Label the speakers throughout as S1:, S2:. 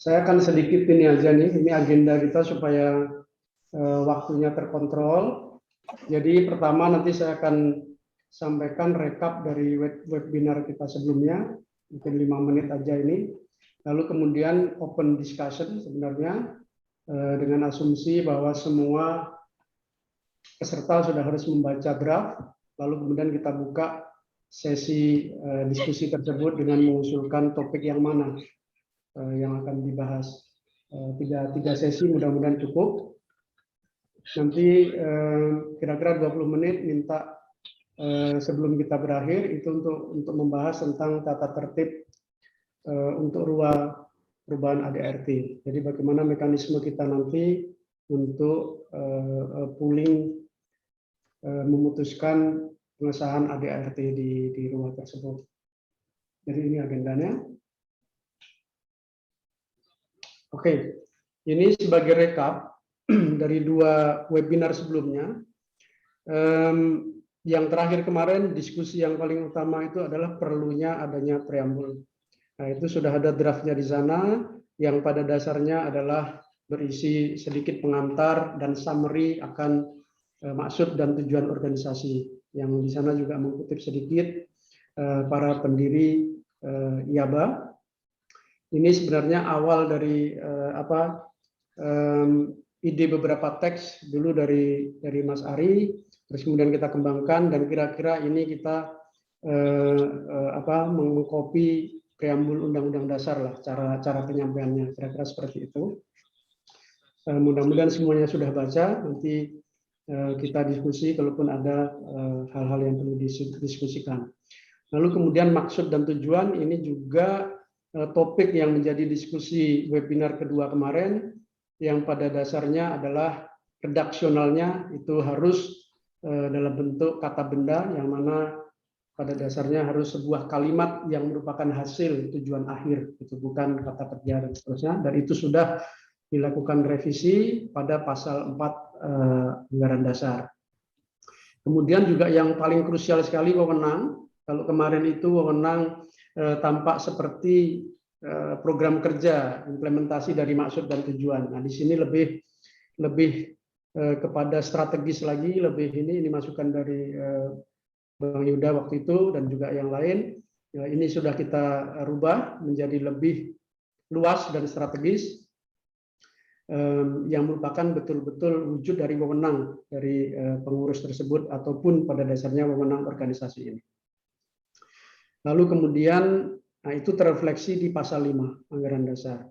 S1: Saya akan sedikit ini aja nih, ini agenda kita supaya waktunya terkontrol. Jadi pertama nanti saya akan sampaikan rekap dari webinar kita sebelumnya, mungkin 5 menit aja ini. Lalu kemudian open discussion sebenarnya dengan asumsi bahwa semua peserta sudah harus membaca draft, lalu kemudian kita buka sesi diskusi tersebut dengan mengusulkan topik yang mana yang akan dibahas. Tiga sesi mudah-mudahan cukup. Nanti kira-kira 20 menit minta sebelum kita berakhir itu untuk membahas tentang tata tertib untuk perubahan ADRT. Jadi bagaimana mekanisme kita nanti untuk pooling memutuskan pengesahan ADRT di RUA tersebut. Jadi ini agendanya. Oke, ini sebagai rekap dari 2 webinar sebelumnya. Yang terakhir kemarin diskusi yang paling utama itu adalah perlunya adanya preambul. Nah, itu sudah ada draftnya di sana yang pada dasarnya adalah berisi sedikit pengantar dan summary akan maksud dan tujuan organisasi. Yang di sana juga mengutip sedikit para pendiri IABA. Ini sebenarnya awal dari ide beberapa teks dulu dari Mas Ari, terus kemudian kita kembangkan dan kira-kira ini kita mengcopy preambul Undang-Undang Dasar lah cara penyampaiannya, kira-kira seperti itu. Mudah-mudahan semuanya sudah baca, nanti kita diskusi kalaupun ada hal-hal yang perlu didiskusikan. Lalu kemudian maksud dan tujuan ini juga topik yang menjadi diskusi webinar kedua kemarin, yang pada dasarnya adalah redaksionalnya itu harus dalam bentuk kata benda, yang mana pada dasarnya harus sebuah kalimat yang merupakan hasil tujuan akhir, itu bukan kata kerja dan seterusnya. Dan itu sudah dilakukan revisi pada pasal 4 Anggaran Dasar. Kemudian juga yang paling krusial sekali wewenang. Kalau kemarin itu wewenang tampak seperti program kerja implementasi dari maksud dan tujuan. Nah, di sini lebih kepada strategis lagi, lebih ini masukan dari Bang Yuda waktu itu dan juga yang lain. Ini sudah kita rubah menjadi lebih luas dan strategis, yang merupakan betul-betul wujud dari wewenang dari pengurus tersebut ataupun pada dasarnya wewenang organisasi ini. Lalu kemudian itu terrefleksi di pasal 5 Anggaran Dasar.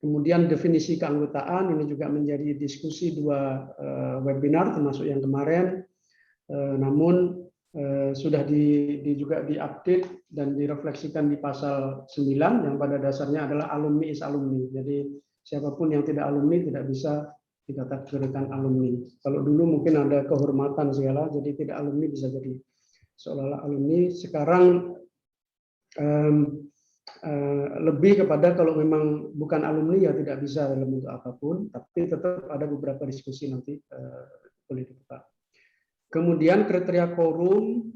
S1: Kemudian definisi keanggotaan ini juga menjadi diskusi 2 webinar termasuk yang kemarin, namun sudah juga diupdate dan direfleksikan di pasal 9 yang pada dasarnya adalah alumni is alumni. Jadi siapapun yang tidak alumni tidak bisa dikategorikan alumni. Kalau dulu mungkin ada kehormatan segala, jadi tidak alumni bisa jadi seolah-olah alumni. Sekarang lebih kepada kalau memang bukan alumni ya tidak bisa dalam bentuk apapun, tapi tetap ada beberapa diskusi nanti boleh dibuka. Kemudian kriteria quorum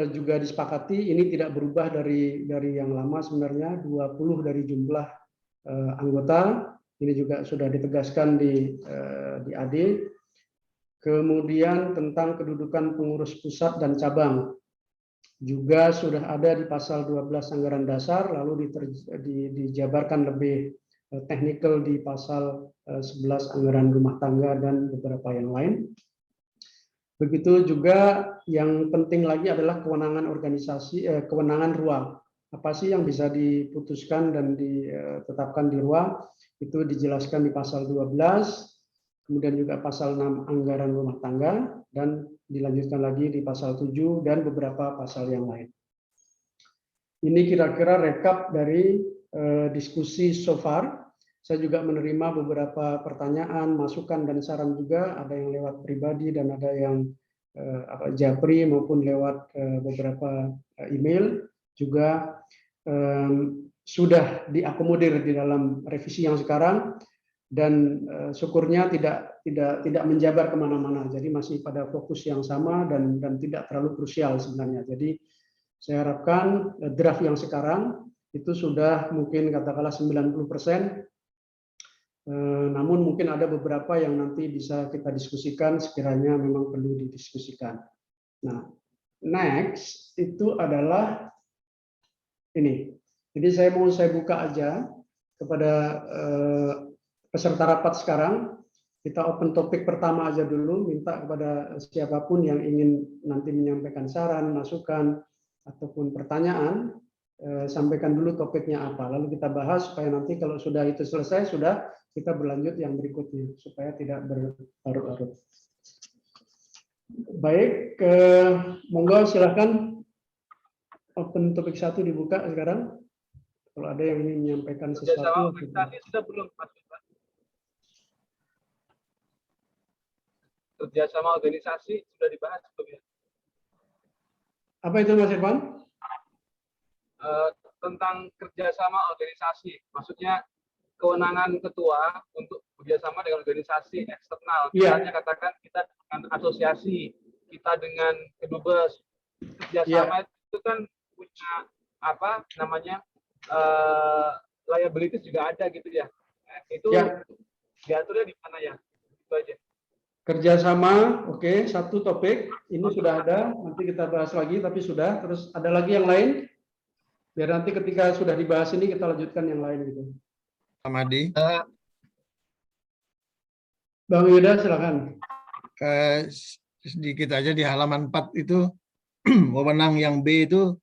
S1: juga disepakati, ini tidak berubah dari yang lama sebenarnya, 20 dari jumlah anggota, ini juga sudah ditegaskan di AD. Kemudian tentang kedudukan pengurus pusat dan cabang, juga sudah ada di pasal 12 Anggaran Dasar, lalu dijabarkan lebih teknikal di pasal 11 Anggaran Rumah Tangga dan beberapa yang lain. Begitu juga yang penting lagi adalah kewenangan organisasi, kewenangan RUA. Apa sih yang bisa diputuskan dan ditetapkan di RUA? Itu dijelaskan di pasal 12, kemudian juga pasal 6 Anggaran Rumah Tangga, dan dilanjutkan lagi di pasal 7 dan beberapa pasal yang lain. Ini kira-kira rekap dari diskusi so far. Saya juga menerima beberapa pertanyaan, masukan, dan saran juga. Ada yang lewat pribadi dan ada yang japri maupun lewat beberapa email. Juga sudah diakomodir di dalam revisi yang sekarang, dan syukurnya tidak menjabar kemana-mana. Jadi masih pada fokus yang sama dan tidak terlalu krusial sebenarnya. Jadi saya harapkan draft yang sekarang itu sudah mungkin katakanlah 90%. Namun mungkin ada beberapa yang nanti bisa kita diskusikan sekiranya memang perlu didiskusikan. Nah, next itu adalah ini. Jadi saya buka aja kepada peserta rapat sekarang. Kita open topik pertama aja dulu, minta kepada siapapun yang ingin nanti menyampaikan saran, masukan, ataupun pertanyaan, sampaikan dulu topiknya apa. Lalu kita bahas supaya nanti kalau sudah itu selesai, sudah kita berlanjut yang berikutnya, supaya tidak berlarut-larut. Baik, monggo silakan open topik 1 dibuka sekarang. Kalau ada yang ingin menyampaikan sesuatu.
S2: Sudah belum, Mas? Kerjasama organisasi sudah dibahas sebelumnya.
S1: Apa itu Mas Irfan?
S2: Tentang kerjasama organisasi, maksudnya kewenangan ketua untuk kerjasama dengan organisasi eksternal. Misalnya katakan kita dengan asosiasi, kita dengan kedubes, kerjasama itu kan punya apa namanya liabilities juga ada gitu ya. Itu diaturnya di mana ya? Itu aja.
S1: Kerjasama, oke, satu topik ini sudah ada, nanti kita bahas lagi, tapi sudah. Terus ada lagi yang lain, biar nanti ketika sudah dibahas ini kita lanjutkan yang lain gitu.
S3: Amadi.
S1: Bang Yuda, silakan.
S3: Sedikit aja di halaman 4 itu wewenang yang B itu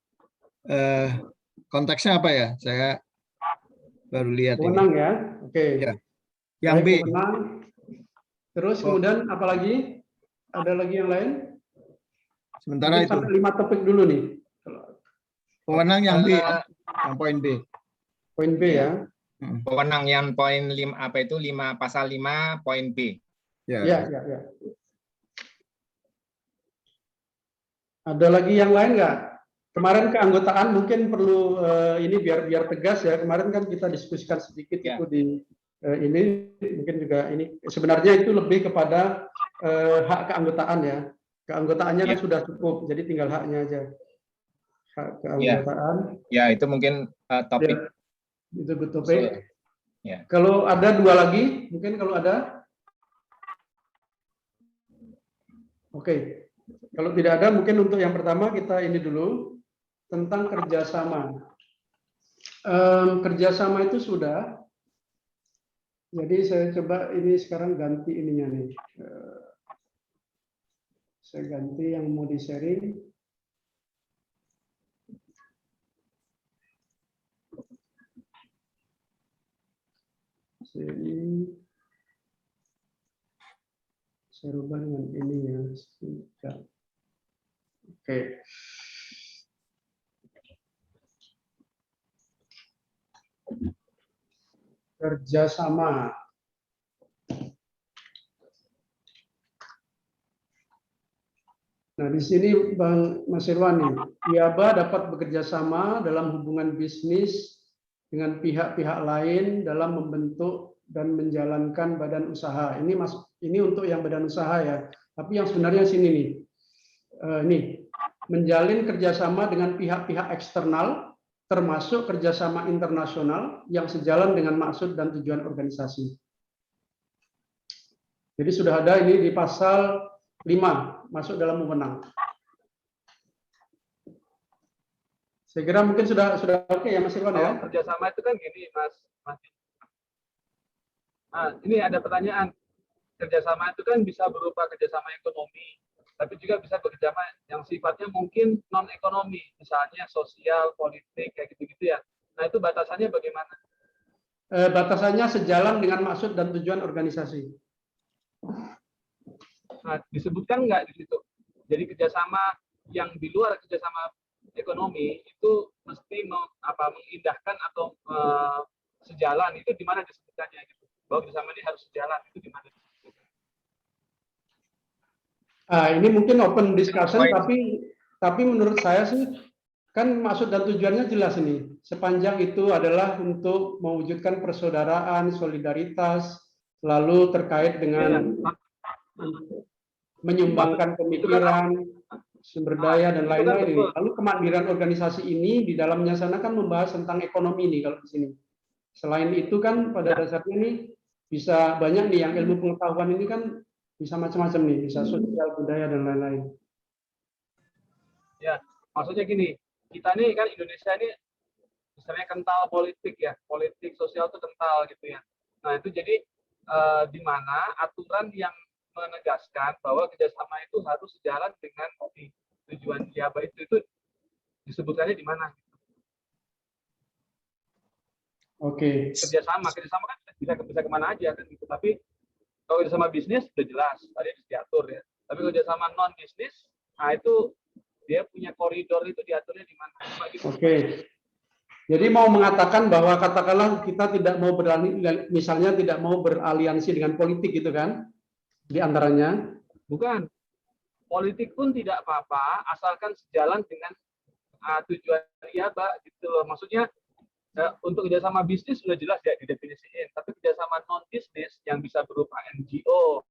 S3: konteksnya apa ya? Saya baru lihat.
S1: Wewenang ya, oke.
S3: Ya. Yang
S1: baik,
S3: B.
S1: Wewenang. Terus kemudian apa lagi? Ada lagi yang lain?
S3: Sementara
S1: mungkin itu. 5 topik dulu nih.
S3: Wewenang yang B, yang poin B.
S1: Poin B ya.
S4: Wewenang yang poin 5 apa itu 5 pasal 5 poin B.
S1: Ya. Ada lagi yang lain nggak? Kemarin keanggotaan mungkin perlu ini biar tegas ya. Kemarin kan kita diskusikan sedikit itu di ini mungkin juga ini sebenarnya itu lebih kepada hak keanggotaan ya. Keanggotaannya kan sudah cukup, jadi tinggal haknya aja. Hak keanggotaan.
S4: Ya, itu mungkin topik.
S1: Itu topik.
S4: Ya.
S1: Kalau ada 2 lagi, mungkin kalau ada. Oke. Kalau tidak ada, mungkin untuk yang pertama kita ini dulu tentang kerjasama. Kerjasama itu sudah. Jadi saya coba ini sekarang ganti ininya nih. Saya ganti yang mau di-sharing. Sini. Saya rubah dengan ini ya. Oke. Kerjasama. Nah, di sini Bang Mas Irwan nih, IABA dapat bekerja sama dalam hubungan bisnis dengan pihak-pihak lain dalam membentuk dan menjalankan badan usaha. Ini untuk yang badan usaha ya. Tapi yang sebenarnya sini nih, nih menjalin kerjasama dengan pihak-pihak eksternal, termasuk kerjasama internasional yang sejalan dengan maksud dan tujuan organisasi. Jadi sudah ada ini di pasal 5 masuk dalam wewenang. Saya kira mungkin sudah oke ya Mas Irwan ya.
S2: Kerjasama itu kan gini Mas. Nah, ini ada pertanyaan. Kerjasama itu kan bisa berupa kerjasama ekonomi, tapi juga bisa bekerjasama yang sifatnya mungkin non ekonomi, misalnya sosial, politik kayak gitu-gitu ya. Nah itu batasannya bagaimana?
S1: Batasannya sejalan dengan maksud dan tujuan organisasi.
S2: Nah, disebutkan nggak di situ? Jadi kerjasama yang di luar kerjasama ekonomi itu mesti mengindahkan atau sejalan, itu di mana disebutkannya gitu? Bahwa kerjasama ini harus sejalan, itu di mana?
S1: Ini mungkin open discussion, tapi menurut saya sih kan maksud dan tujuannya jelas ini. Sepanjang itu adalah untuk mewujudkan persaudaraan, solidaritas, lalu terkait dengan menyumbangkan pemikiran, sumber daya dan
S2: itu kan
S1: lain-lain.
S2: betul.
S1: Lalu kemandirian organisasi ini di dalamnya sana kan membahas tentang ekonomi nih kalau di sini. Selain itu kan pada dasarnya nih bisa banyak nih yang ilmu pengetahuan ini kan bisa macam-macam nih, bisa sosial, budaya dan lain-lain.
S2: Ya, maksudnya gini, kita nih kan Indonesia ini misalnya kental politik ya, politik sosial itu kental gitu ya. Nah itu jadi di mana aturan yang menegaskan bahwa kerjasama itu harus sejalan dengan tujuan IABA itu disebutkannya di mana?
S1: Oke.
S2: Kerjasama kan bisa kemana aja kan gitu. Tapi kalau kerjasama bisnis sudah jelas, tadi diatur ya. Tapi kerjasama non bisnis, nah itu dia punya koridor itu diaturnya di mana?
S1: Oke. Jadi mau mengatakan bahwa katakanlah kita tidak mau misalnya tidak mau beraliansi dengan politik gitu kan? Di antaranya.
S2: Bukan. Politik pun tidak apa-apa, asalkan sejalan dengan tujuan IABA gitu loh. Maksudnya untuk kerjasama bisnis sudah jelas ya didefinisikan, tapi kerjasama non bisnis yang bisa berupa NGO,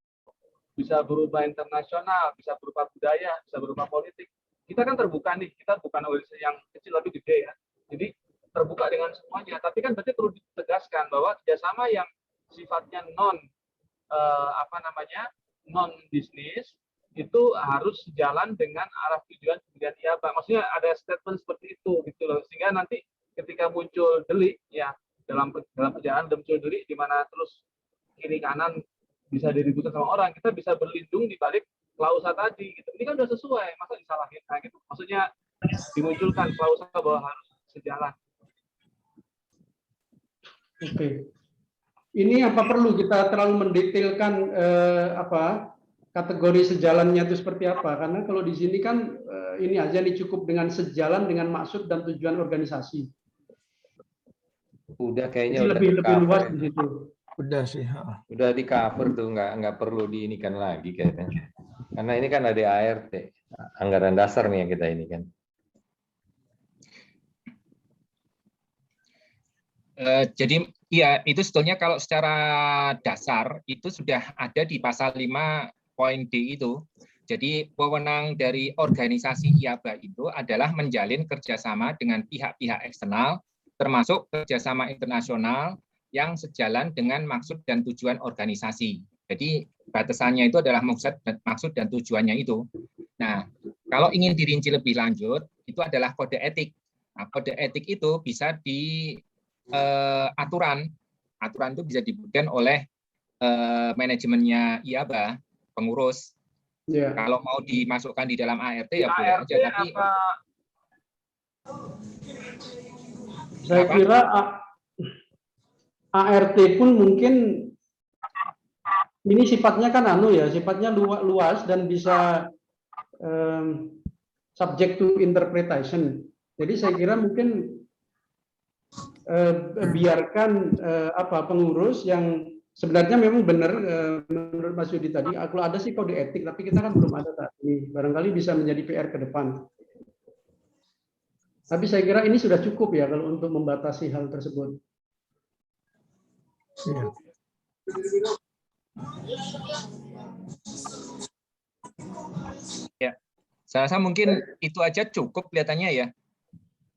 S2: bisa berupa internasional, bisa berupa budaya, bisa berupa politik. Kita kan terbuka nih, kita bukan organisasi yang kecil tapi gede ya. Jadi terbuka dengan semuanya. Tapi kan berarti perlu ditegaskan bahwa kerjasama yang sifatnya non non bisnis itu harus sejalan dengan arah tujuan IABA. Maksudnya ada statement seperti itu gitu loh, sehingga nanti ketika muncul delik ya dalam perjalanan muncul delik di mana terus kiri kanan bisa diributkan sama orang, kita bisa berlindung di balik klausa tadi gitu. Ini kan sudah sesuai, masa disalahin nah, gitu. Maksudnya dimunculkan klausa bahwa harus sejalan.
S1: Oke. Ini apa perlu kita terlalu mendetailkan kategori sejalannya itu seperti apa? Karena kalau di sini kan ini aja nih cukup dengan sejalan dengan maksud dan tujuan organisasi.
S5: Udah kayaknya
S1: jadi
S5: udah
S1: lebih luas
S5: ya.
S1: di situ.
S3: Udah sih.
S5: Udah di cover tuh, nggak perlu diinikan lagi kayaknya. Karena ini kan ada ART, anggaran dasar nih yang kita ini kan.
S4: Jadi ya itu sebetulnya kalau secara dasar itu sudah ada di pasal 5 poin D itu. Jadi wewenang dari organisasi IABA itu adalah menjalin kerjasama dengan pihak-pihak eksternal, termasuk kerjasama internasional yang sejalan dengan maksud dan tujuan organisasi. Jadi batasannya itu adalah maksud dan tujuannya itu. Nah, kalau ingin dirinci lebih lanjut, itu adalah kode etik. Nah, kode etik itu bisa di aturan itu bisa dibuatkan oleh manajemennya IABA, pengurus. Yeah. Kalau mau dimasukkan di dalam ART ya boleh aja, tapi
S1: saya kira ART pun mungkin ini sifatnya kan sifatnya luas dan bisa subject to interpretation. Jadi saya kira mungkin biarkan pengurus yang sebenarnya memang benar menurut Mas Yudi tadi, kalau ada sih kode etik, tapi kita kan belum ada saat ini. Barangkali bisa menjadi PR ke depan. Tapi saya kira ini sudah cukup ya kalau untuk membatasi hal tersebut.
S4: Ya, saya rasa mungkin itu aja cukup kelihatannya ya.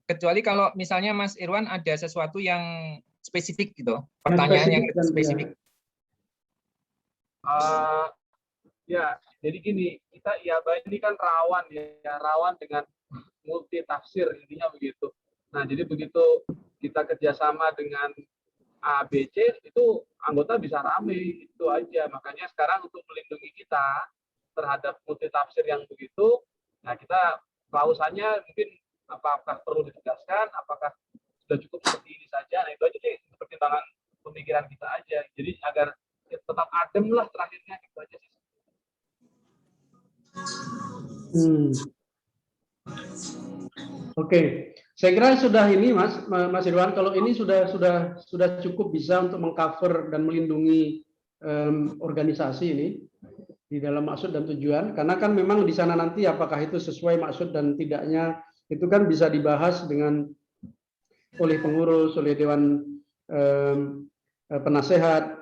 S4: Kecuali kalau misalnya Mas Irwan ada sesuatu yang spesifik gitu, pertanyaan yang spesifik.
S2: Ya, jadi gini, kita IABA ini kan rawan dengan multi tafsir, intinya begitu. Nah, jadi begitu kita kerjasama dengan A, B, C, itu anggota bisa rame, itu aja. Makanya sekarang untuk melindungi kita terhadap multi tafsir yang begitu, nah kita klausannya mungkin apakah perlu ditegaskan, apakah sudah cukup seperti ini saja. Nah, itu aja sih pertimbangan pemikiran kita aja. Jadi agar tetap adem lah terakhirnya, itu aja sih.
S1: Oke, saya kira sudah ini Mas Irwan. Kalau ini sudah cukup bisa untuk mengcover dan melindungi organisasi ini di dalam maksud dan tujuan. Karena kan memang di sana nanti apakah itu sesuai maksud dan tidaknya itu kan bisa dibahas oleh pengurus, oleh dewan penasehat,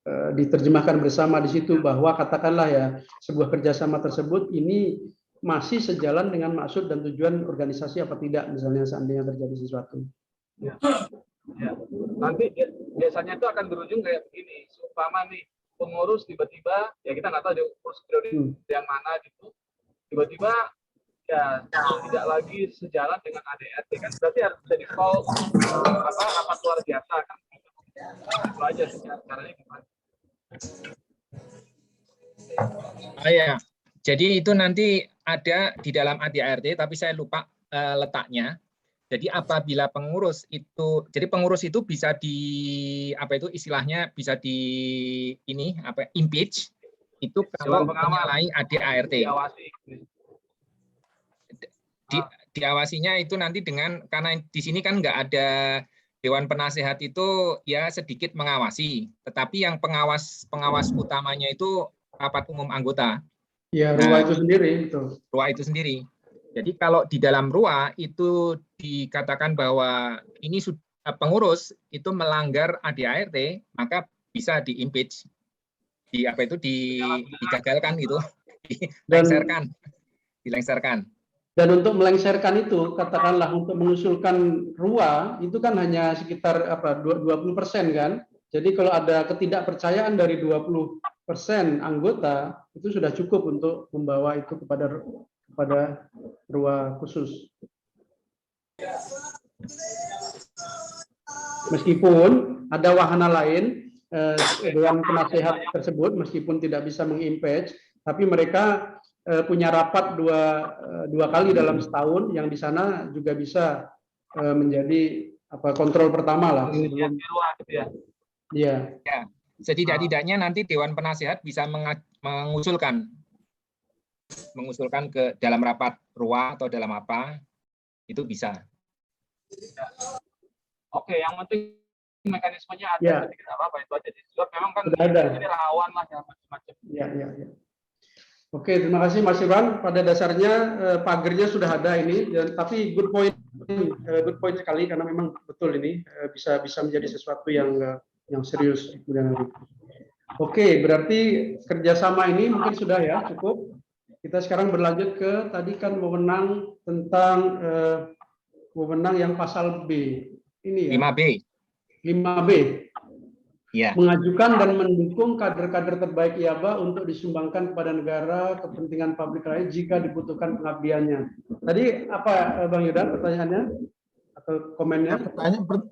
S1: diterjemahkan bersama di situ bahwa katakanlah ya sebuah kerjasama tersebut ini masih sejalan dengan maksud dan tujuan organisasi apa tidak, misalnya seandainya terjadi sesuatu.
S2: Ya. Nanti biasanya itu akan berujung kayak begini, seumpama nih pengurus tiba-tiba, ya kita nggak tahu di pengurus periode yang mana gitu, tiba-tiba ya tidak lagi sejalan dengan ADRT, kan berarti harus bisa di-call rapat luar biasa kan. Itu aja sih caranya gimana.
S4: Oh ya, jadi itu nanti ada di dalam ADART, tapi saya lupa letaknya. Jadi apabila pengurus itu, jadi pengurus itu bisa di apa itu istilahnya bisa di ini apa impeach itu kalau menyalahi ADART. Diawasinya itu nanti dengan, karena di sini kan nggak ada Dewan Penasehat itu ya sedikit mengawasi, tetapi yang pengawas utamanya itu rapat umum anggota.
S1: Ya, RUA itu sendiri itu.
S4: RUA itu sendiri. Jadi kalau di dalam RUA itu dikatakan bahwa ini pengurus itu melanggar ADART, digagalkan gitu, dilengsarkan.
S1: Dan untuk melengsarkan itu, katakanlah untuk mengusulkan RUA itu kan hanya sekitar 20% kan. Jadi kalau ada ketidakpercayaan dari 20% anggota itu sudah cukup untuk membawa itu kepada RUA khusus. Meskipun ada wahana lain, Dewan Penasehat tersebut meskipun tidak bisa mengimpeach, tapi mereka punya rapat dua kali dalam setahun, yang di sana juga bisa menjadi kontrol pertama lah.
S4: Ya, setidak-tidaknya nanti Dewan Penasehat bisa mengusulkan ke dalam rapat RUA atau dalam apa, itu bisa.
S2: Oke, yang penting mekanismenya ada,
S1: ya.
S2: Tidak apa-apa itu aja. Sebab memang kan ini rawan lah ya macam-macam.
S1: Ya. Oke, terima kasih Mas Iwan. Pada dasarnya pagernya sudah ada ini, tapi good point sekali, karena memang betul ini bisa menjadi sesuatu yang serius kemudian hari. Oke, berarti kerjasama ini mungkin sudah ya cukup. Kita sekarang berlanjut ke tadi kan wewenang tentang wewenang yang pasal B ini ya. 5B.
S4: Ya.
S1: Mengajukan dan mendukung kader-kader terbaik IABA untuk disumbangkan kepada negara kepentingan publik lain jika dibutuhkan pengabdiannya. Tadi apa Bang Yudan pertanyaannya atau komennya?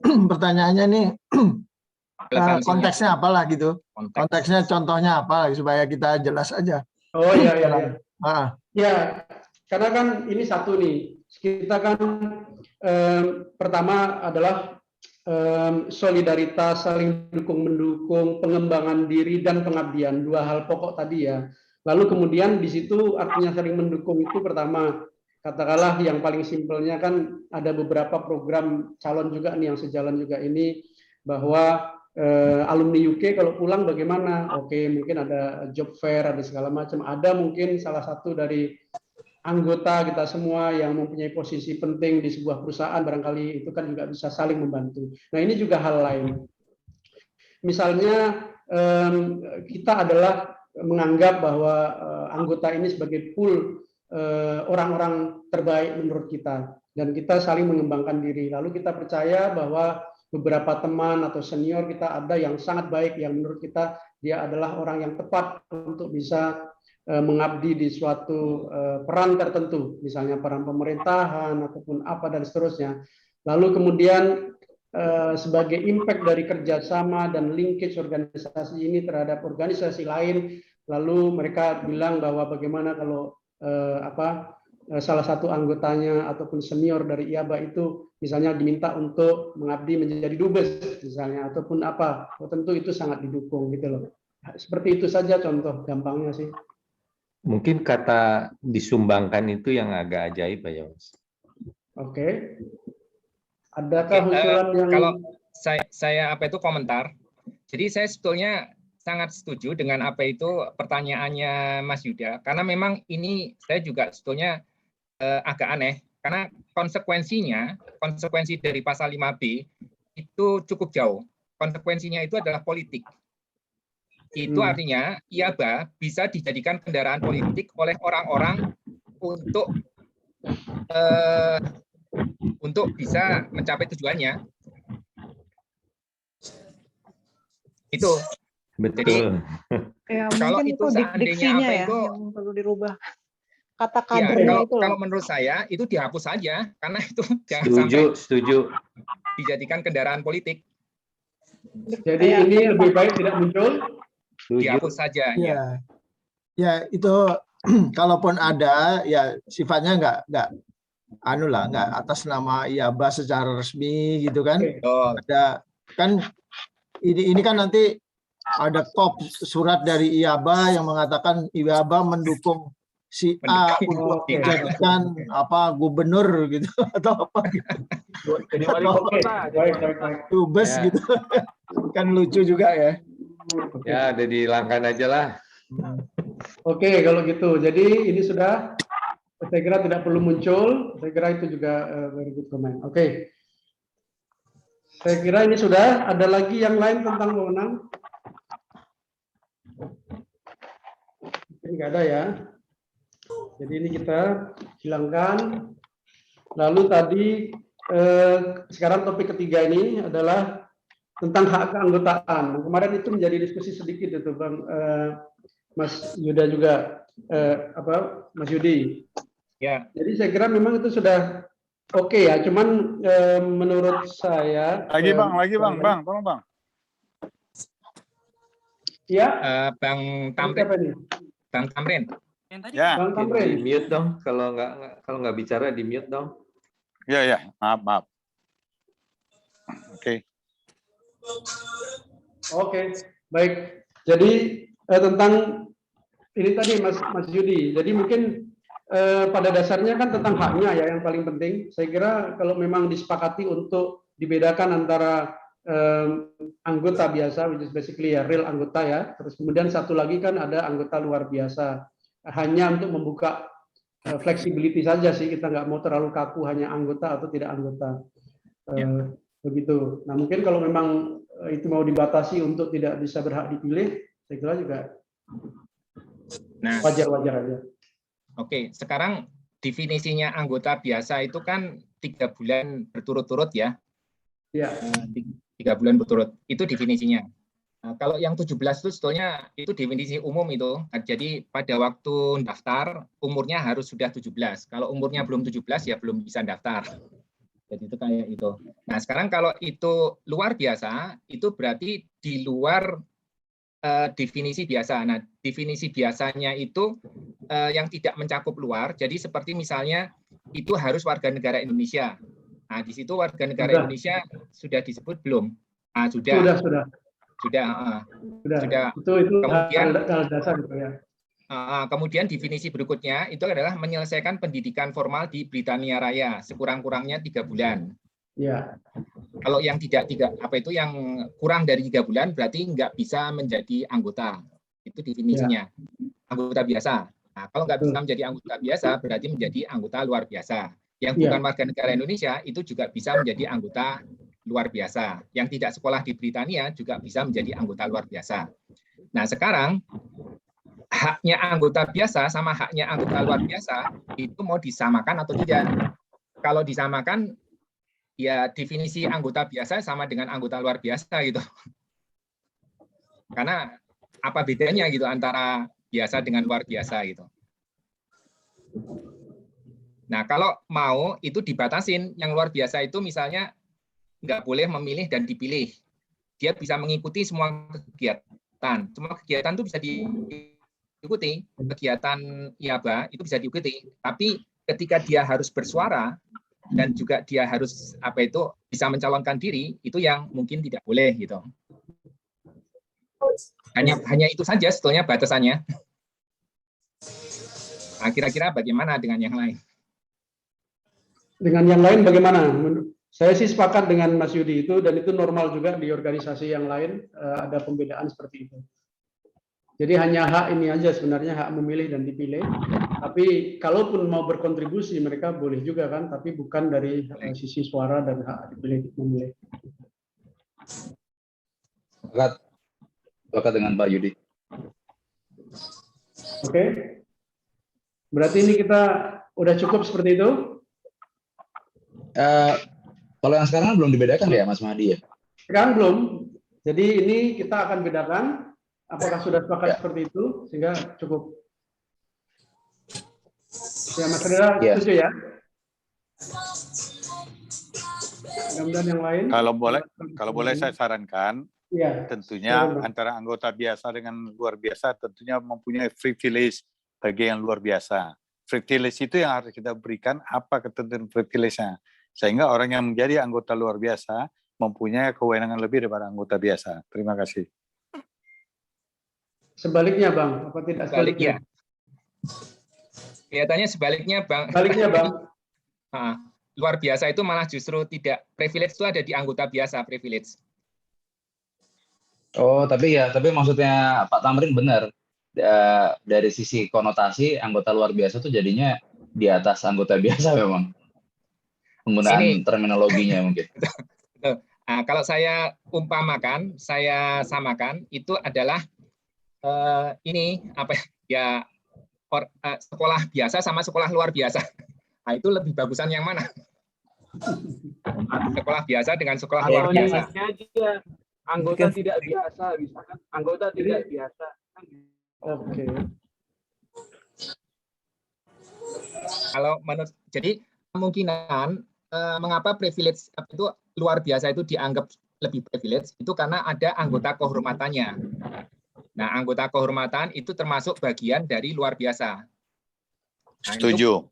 S3: Pertanyaannya nih konteksnya apalah gitu. Konteksnya contohnya apa supaya kita jelas aja.
S1: Oh iya. Ya, karena kan ini satu nih. Kita kan pertama adalah solidaritas, saling mendukung, pengembangan diri dan pengabdian, dua hal pokok tadi ya. Lalu kemudian di situ artinya saling mendukung itu pertama, katakanlah yang paling simpelnya kan ada beberapa program calon juga nih yang sejalan juga ini, bahwa alumni UK kalau pulang bagaimana? Oke, mungkin ada job fair, ada segala macam. Ada mungkin salah satu dari anggota kita semua yang mempunyai posisi penting di sebuah perusahaan, barangkali itu kan juga bisa saling membantu. Nah, ini juga hal lain. Misalnya kita adalah menganggap bahwa anggota ini sebagai pool orang-orang terbaik menurut kita, dan kita saling mengembangkan diri. Lalu kita percaya bahwa beberapa teman atau senior kita ada yang sangat baik, yang menurut kita dia adalah orang yang tepat untuk bisa mengabdi di suatu peran tertentu, misalnya peran pemerintahan ataupun apa dan seterusnya. Lalu kemudian sebagai impact dari kerjasama dan linkage organisasi ini terhadap organisasi lain, lalu mereka bilang bahwa bagaimana kalau salah satu anggotanya ataupun senior dari IABA itu misalnya diminta untuk mengabdi menjadi dubes misalnya ataupun apa, tentu itu sangat didukung gitu loh. Seperti itu saja contoh gampangnya sih.
S5: Mungkin kata disumbangkan itu yang agak ajaib ya, Mas.
S1: Oke. Adakah usulan yang
S4: kalau saya komentar. Jadi saya sebetulnya sangat setuju dengan apa itu pertanyaannya Mas Yuda, karena memang ini saya juga sebetulnya agak aneh, karena konsekuensi dari pasal 5B itu cukup jauh. Konsekuensinya itu adalah politik. Itu artinya IABA bisa dijadikan kendaraan politik oleh orang-orang untuk bisa mencapai tujuannya. Itu.
S5: Betul.
S4: Jadi
S6: Ya,
S4: kalau
S6: mungkin
S4: itu
S6: itu
S4: seandainya
S6: diksinya
S4: apa
S6: ya
S4: itu,
S6: yang perlu dirubah. Kata
S4: ya,
S6: kadernya itu
S4: kalau
S6: loh.
S4: menurut saya itu dihapus saja karena itu jangan
S5: Setuju.
S4: sampai dijadikan kendaraan politik.
S1: Jadi ini lebih baik tidak muncul.
S4: Dihapus saja.
S3: Ya, ya itu kalaupun ada ya sifatnya nggak nggak atas nama IABA secara resmi gitu kan.
S4: Oh.
S3: Ada kan ini kan nanti ada surat dari IABA yang mengatakan IABA mendukung si A untuk dijadikan gubernur gitu atau apa gitu.
S2: Jadi wali kota.
S1: Baik.
S3: Dubes
S5: Ya.
S3: gitu. Kan lucu juga ya.
S5: Ya, ada dihilangkan aja lah.
S1: Oke, kalau gitu. Jadi ini sudah, saya kira tidak perlu muncul. Saya kira itu juga very good comment. Oke. Saya kira ini sudah. Ada lagi yang lain tentang wewenang? Mungkin nggak ada ya. Jadi ini kita hilangkan. Lalu tadi sekarang topik ketiga ini adalah tentang hak keanggotaan. Kemarin itu menjadi diskusi sedikit itu Bang Mas Yuda juga Mas Yudi.
S4: Ya.
S1: Jadi saya kira memang itu sudah oke ya. Cuman menurut saya
S7: Bang, tolong Bang.
S1: Ya.
S4: Bang Tamrin. Bang Tamrin.
S7: Ya.
S1: Bang Tamrin.
S5: Di mute dong. Kalau nggak bicara di mute dong.
S7: Ya. Maaf.
S1: Oke, baik. Jadi tentang ini tadi Mas Yudi. Jadi mungkin pada dasarnya kan tentang haknya ya yang paling penting. Saya kira kalau memang disepakati untuk dibedakan antara anggota biasa, which is basically ya real anggota ya. Terus kemudian satu lagi kan ada anggota luar biasa. Hanya untuk membuka flexibility saja sih, kita nggak mau terlalu kaku hanya anggota atau tidak anggota. Begitu. Nah mungkin kalau memang itu mau dibatasi untuk tidak bisa berhak dipilih, saya kira juga wajar-wajar aja.
S4: Oke, sekarang definisinya anggota biasa itu kan 3 bulan berturut-turut ya.
S1: Ya.
S4: 3 bulan berturut itu definisinya. Nah, kalau yang 17 itu sebetulnya itu definisi umum itu. Jadi pada waktu daftar umurnya harus sudah 17. Kalau umurnya belum 17 ya belum bisa daftar. Jadi itu kayak itu. Nah sekarang kalau itu luar biasa itu berarti di luar definisi biasa. Nah definisi biasanya itu yang tidak mencakup luar. Jadi seperti misalnya itu harus warga negara Indonesia. Nah di situ warga negara Indonesia sudah disebut belum? Nah, sudah. Itu kemudian
S1: dasar gitu ya.
S4: Kemudian definisi berikutnya itu adalah menyelesaikan pendidikan formal di Britania Raya sekurang-kurangnya 3 bulan.
S1: Ya.
S4: Kalau yang yang kurang dari 3 bulan berarti nggak bisa menjadi anggota. Itu definisinya. Anggota biasa. Nah, kalau nggak bisa menjadi anggota biasa berarti menjadi anggota luar biasa. Yang bukan warga negara Indonesia itu juga bisa menjadi anggota luar biasa. Yang tidak sekolah di Britania juga bisa menjadi anggota luar biasa. Nah, sekarang haknya anggota biasa sama haknya anggota luar biasa itu mau disamakan atau tidak? Kalau disamakan, ya definisi anggota biasa sama dengan anggota luar biasa gitu. Karena apa bedanya gitu antara biasa dengan luar biasa gitu. Nah kalau mau itu dibatasin, yang luar biasa itu misalnya nggak boleh memilih dan dipilih. Dia bisa mengikuti semua kegiatan. Semua kegiatan itu bisa diikuti, kegiatan IABA itu bisa diikuti, tapi ketika dia harus bersuara dan juga dia harus bisa mencalonkan diri, itu yang mungkin tidak boleh gitu. Hanya itu saja sebetulnya batasannya. Nah, kira-kira bagaimana dengan yang lain?
S1: Dengan yang lain bagaimana? Saya sih sepakat dengan Mas Yudi itu, dan itu normal juga di organisasi yang lain ada pembedaan seperti itu. Jadi hanya hak ini aja sebenarnya, hak memilih dan dipilih. Tapi kalaupun mau berkontribusi mereka boleh juga kan, tapi bukan dari sisi suara dan hak dipilih memilih.
S8: Sepakat dengan Pak Yudi.
S1: Oke. Berarti ini kita Udah cukup seperti itu?
S8: Kalau yang sekarang belum dibedakan ya Mas Mahdi ya?
S1: Sekarang belum. Jadi ini kita akan bedakan apakah sudah sepakat
S8: Ya.
S1: seperti itu sehingga cukup. Ya Mas Reza
S8: Ya.
S1: setuju ya? Mudah-mudahan yang lain.
S7: Kalau boleh saya sarankan,
S1: ya,
S7: tentunya
S1: silakan,
S7: antara anggota biasa dengan luar biasa tentunya mempunyai privilege bagi yang luar biasa. Privilege itu yang harus kita berikan apa ketentuan privilege-nya. Sehingga orang yang menjadi anggota luar biasa mempunyai kewenangan lebih daripada anggota biasa. Terima kasih.
S1: Sebaliknya Bang, apa tidak sebaliknya?
S4: Kelihatannya sebaliknya, Bang.
S1: Sebaliknya Bang.
S4: Luar biasa itu malah justru tidak, privilege itu ada di anggota biasa, privilege.
S8: Oh, tapi maksudnya Pak Tamrin benar. Dari sisi konotasi anggota luar biasa tuh jadinya di atas anggota biasa memang. Penggunaan terminologinya mungkin.
S4: Nah, kalau saya umpamakan, saya samakan, itu adalah ini apa ya, sekolah biasa sama sekolah luar biasa. Nah, itu lebih bagusan yang mana? Sekolah biasa dengan sekolah luar biasa.
S2: Dia anggota tidak biasa, misalkan anggota tidak biasa.
S1: Oke.
S4: Kalau menurut, jadi kemungkinan mengapa privilege itu luar biasa itu dianggap lebih privilege itu karena ada anggota kehormatannya. Nah, anggota kehormatan itu termasuk bagian dari luar biasa. Nah,
S7: Setuju.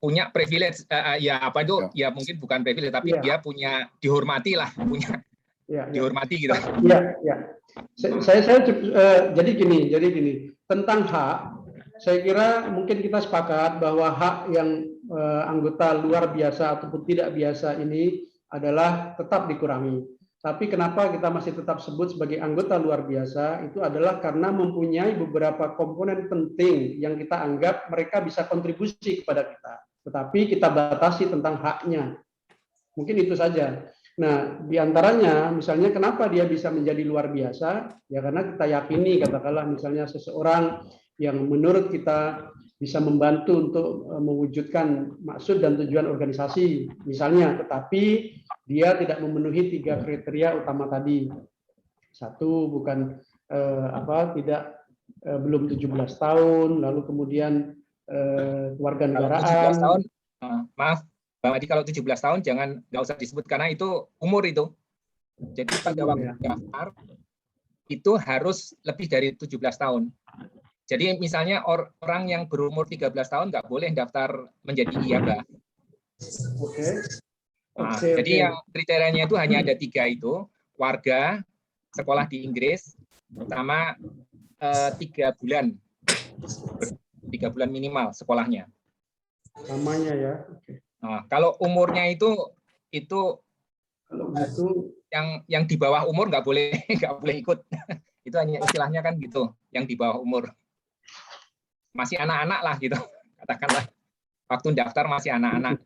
S4: Punya privilege, ya apa itu? Ya mungkin bukan privilege, tapi dia punya dihormati lah, punya dihormati gitu.
S1: Iya. Saya jadi gini tentang hak. Saya kira mungkin kita sepakat bahwa hak yang anggota luar biasa ataupun tidak biasa ini adalah tetap dikurangi. Tapi kenapa kita masih tetap sebut sebagai anggota luar biasa? Itu adalah karena mempunyai beberapa komponen penting yang kita anggap mereka bisa kontribusi kepada kita. Tetapi kita batasi tentang haknya. Mungkin itu saja. Nah, diantaranya misalnya kenapa dia bisa menjadi luar biasa? Ya karena kita yakini, katakanlah misalnya seseorang yang menurut kita bisa membantu untuk mewujudkan maksud dan tujuan organisasi, misalnya, tetapi dia tidak memenuhi 3 kriteria utama tadi. 1, bukan belum 17 tahun, lalu kemudian kewarganegaraan.
S4: 17 tahun, maaf, Bang Adi, kalau 17 tahun nggak usah disebut karena itu umur itu. Jadi pada waktu daftar itu harus lebih dari 17 tahun. Jadi misalnya orang yang berumur 13 tahun nggak boleh daftar menjadi IABA. Jadi yang kriterianya itu hanya ada 3 itu, warga, sekolah di Inggris, sama 3 bulan. 3 bulan minimal sekolahnya.
S1: Namanya ya.
S4: Nah, kalau umurnya itu
S1: kalau gitu
S4: yang di bawah umur nggak boleh ikut. Itu hanya istilahnya kan gitu, yang di bawah umur. Masih anak-anak lah gitu, katakanlah. Waktu daftar masih anak-anak.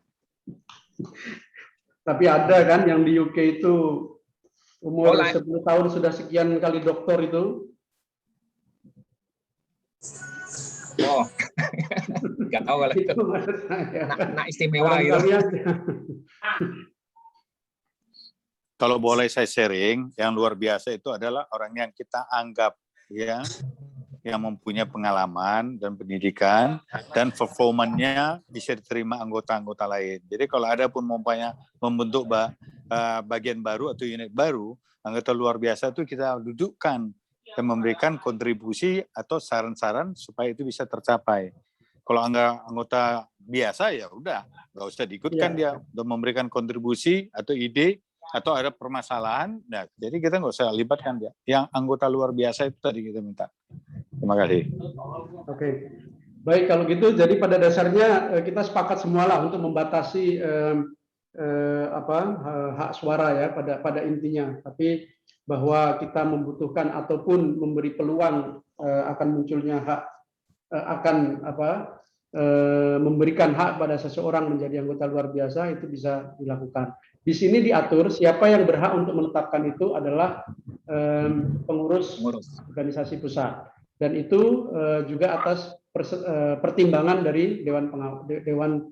S1: Tapi ada kan yang di UK itu umur 10 tahun sudah sekian kali doktor itu.
S4: Oh, nggak tahu kalau itu. Anak istimewa gitu.
S7: Kalau boleh saya sharing, yang luar biasa itu adalah orang yang kita anggap ya, yang mempunyai pengalaman dan pendidikan dan performanya bisa diterima anggota-anggota lain. Jadi kalau ada pun membentuk bagian baru atau unit baru, anggota luar biasa itu kita dudukkan dan memberikan kontribusi atau saran-saran supaya itu bisa tercapai. Kalau anggota biasa ya udah nggak usah diikutkan dia untuk memberikan kontribusi atau ide atau ada permasalahan. Nah, jadi kita nggak usah libatkan dia. Yang anggota luar biasa itu tadi kita minta. Terima kasih.
S1: Oke, baik kalau gitu. Jadi pada dasarnya kita sepakat semualah untuk membatasi hak suara ya pada intinya. Tapi bahwa kita membutuhkan ataupun memberi peluang akan munculnya hak memberikan hak pada seseorang menjadi anggota luar biasa itu bisa dilakukan. Di sini diatur siapa yang berhak untuk menetapkan itu adalah pengurus organisasi pusat. Dan itu juga atas pertimbangan dari Dewan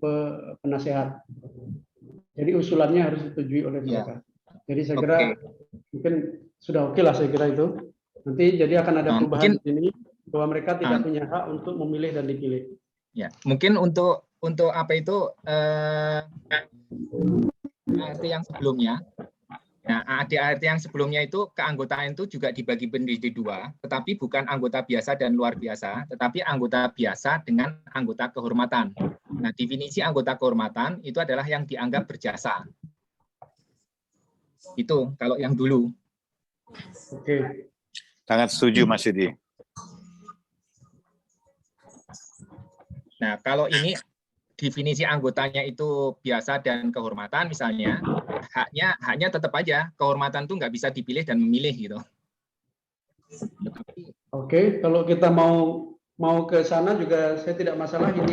S1: Penasehat. Jadi usulannya harus disetujui oleh mereka. Jadi saya kira mungkin sudah oke lah saya kira itu. Nanti jadi akan ada perubahan di sini bahwa mereka tidak punya hak untuk memilih dan dipilih.
S4: Ya, mungkin untuk apa itu ART yang sebelumnya. Nah, ART yang sebelumnya itu keanggotaan itu juga dibagi menjadi dua, tetapi bukan anggota biasa dan luar biasa, tetapi anggota biasa dengan anggota kehormatan. Nah, definisi anggota kehormatan itu adalah yang dianggap berjasa. Itu kalau yang dulu.
S1: Oke.
S7: Sangat setuju Mas Yudi.
S4: Nah, kalau ini definisi anggotanya itu biasa dan kehormatan misalnya, haknya tetap aja kehormatan itu nggak bisa dipilih dan memilih gitu.
S1: Oke, kalau kita mau ke sana juga saya tidak masalah, ini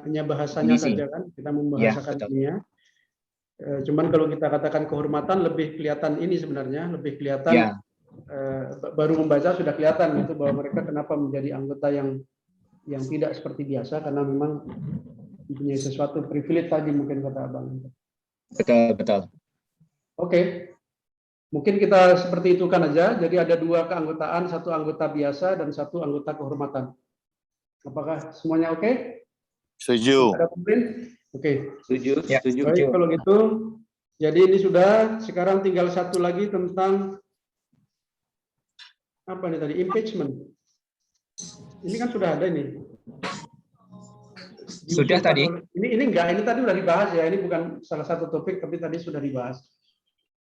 S1: hanya bahasanya saja kan, kita membahasakan ininya. Cuman kalau kita katakan kehormatan lebih kelihatan ini sebenarnya, lebih kelihatan baru membaca sudah kelihatan gitu bahwa mereka kenapa menjadi anggota yang tidak seperti biasa karena memang mempunyai sesuatu privilege tadi mungkin kata Abang.
S4: Betul.
S1: Oke. Mungkin kita seperti itu kan aja. Jadi ada dua keanggotaan, satu anggota biasa dan satu anggota kehormatan. Apakah semuanya oke?
S7: Setuju.
S1: Ada komplain? Oke.
S4: Setuju. Ya, setuju.
S1: Baik, kalau gitu. Jadi ini sudah, sekarang tinggal satu lagi tentang apa nih tadi? Impeachment. Ini kan sudah ada ini.
S4: Sudah tadi.
S1: Ini enggak, ini tadi sudah dibahas ya. Ini bukan salah satu topik, tapi tadi sudah dibahas.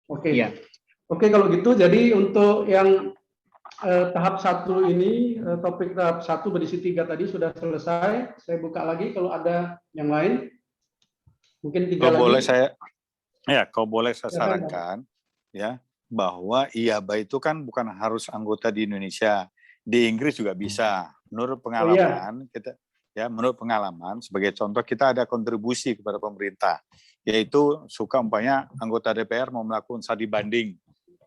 S1: Oke.
S4: Ya.
S1: Oke, kalau gitu, jadi untuk yang tahap 1 ini, topik tahap 1 berisi 3 tadi sudah selesai. Saya buka lagi kalau ada yang lain. Mungkin 3 lagi.
S7: Kalau boleh saya sarankan, ya, bahwa IABA itu kan bukan harus anggota di Indonesia. Di Inggris juga bisa. Menurut pengalaman menurut pengalaman sebagai contoh kita ada kontribusi kepada pemerintah, yaitu umpamanya anggota DPR mau melakukan studi banding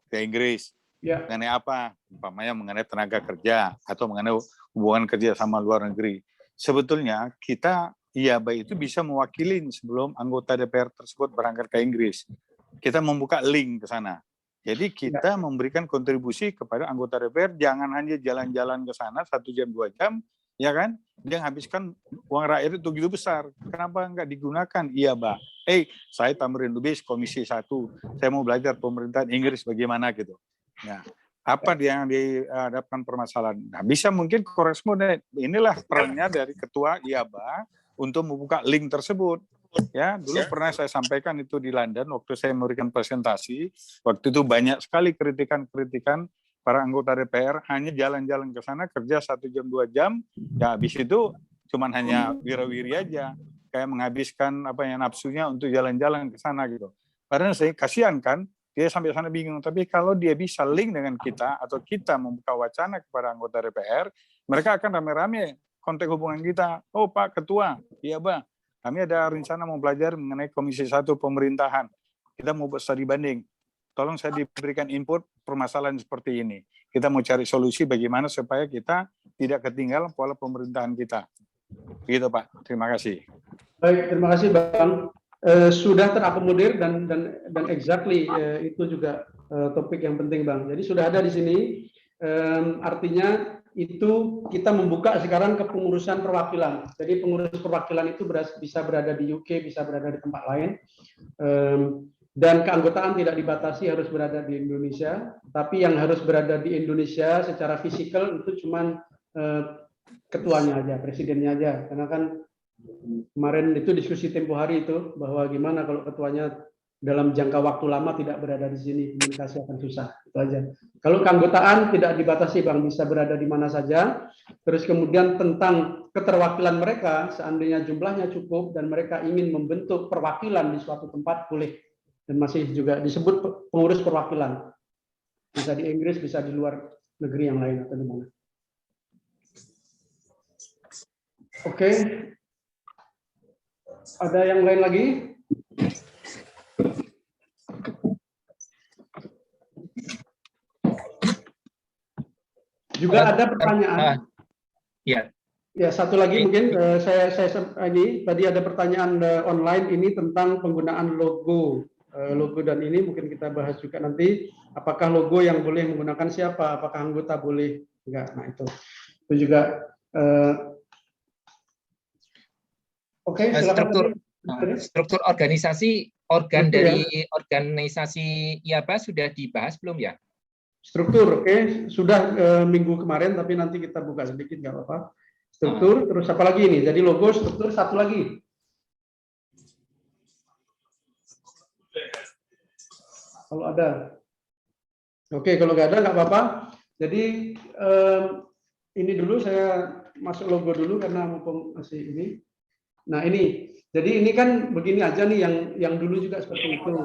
S7: ke Inggris mengenai apa, umpamanya mengenai tenaga kerja atau mengenai hubungan kerja sama luar negeri. Sebetulnya kita IABA itu bisa mewakili sebelum anggota DPR tersebut berangkat ke Inggris. Kita membuka link ke sana. Jadi kita memberikan kontribusi kepada anggota DPR, jangan hanya jalan-jalan ke sana 1 jam 2 jam, ya kan? Dia habiskan uang rakyat itu begitu besar. Kenapa enggak digunakan IABA? Saya Tamrin Lubis, Komisi 1, saya mau belajar pemerintahan Inggris bagaimana gitu. Nah, apa yang dihadapkan permasalahan? Nah, bisa mungkin koresponden. Inilah perannya dari Ketua IABA untuk membuka link tersebut. Ya, dulu pernah saya sampaikan itu di London waktu saya memberikan presentasi. Waktu itu banyak sekali kritikan-kritikan para anggota DPR hanya jalan-jalan ke sana kerja 1 jam 2 jam, ya habis itu cuman hanya wira-wiri aja, kayak menghabiskan nafsunya untuk jalan-jalan ke sana gitu. Padahal saya kasihan kan, dia sampai sana bingung. Tapi kalau dia bisa link dengan kita atau kita membuka wacana kepada anggota DPR, mereka akan rame-rame kontak hubungan kita. Oh Pak Ketua, iya Bang. Kami ada rencana mau belajar mengenai Komisi 1 pemerintahan. Kita mau buat studi banding. Tolong saya diberikan input permasalahan seperti ini. Kita mau cari solusi bagaimana supaya kita tidak ketinggalan pola pemerintahan kita. Begitu Pak. Terima kasih.
S1: Baik, terima kasih Bang. Sudah terakomodir dan exactly itu juga topik yang penting Bang. Jadi sudah ada di sini. Artinya itu kita membuka sekarang ke pengurusan perwakilan. Jadi pengurus perwakilan itu bisa berada di UK, bisa berada di tempat lain. Dan keanggotaan tidak dibatasi harus berada di Indonesia. Tapi yang harus berada di Indonesia secara fisikal itu cuma ketuanya aja, presidennya aja. Karena kan kemarin itu diskusi tempo hari itu, bahwa gimana kalau ketuanya dalam jangka waktu lama tidak berada di sini, komunikasi akan susah. Itu aja. Kalau keanggotaan tidak dibatasi Bang, bisa berada di mana saja. Terus kemudian tentang keterwakilan mereka, seandainya jumlahnya cukup dan mereka ingin membentuk perwakilan di suatu tempat, boleh. Dan masih juga disebut pengurus perwakilan. Bisa di Inggris, bisa di luar negeri yang lain atau di mana. Oke. Ada yang lain lagi? Juga ada pertanyaan.
S4: Ya,
S1: Ya, satu lagi mungkin saya ini tadi ada pertanyaan online ini tentang penggunaan logo. Logo dan ini mungkin kita bahas juga nanti, apakah logo yang boleh menggunakan siapa, apakah anggota boleh enggak. Nah, itu juga oke, silakan.
S4: Struktur organisasi organ dari organisasi IABA sudah dibahas belum ya?
S1: Struktur, oke, sudah minggu kemarin, tapi nanti kita buka sedikit nggak apa-apa. Struktur, terus apa lagi ini? Jadi logo, struktur, satu lagi. Kalau ada. Oke, kalau nggak ada nggak apa-apa. Jadi ini dulu saya masuk logo dulu karena mumpung masih ini. Nah ini, jadi ini kan begini aja nih yang dulu juga seperti itu.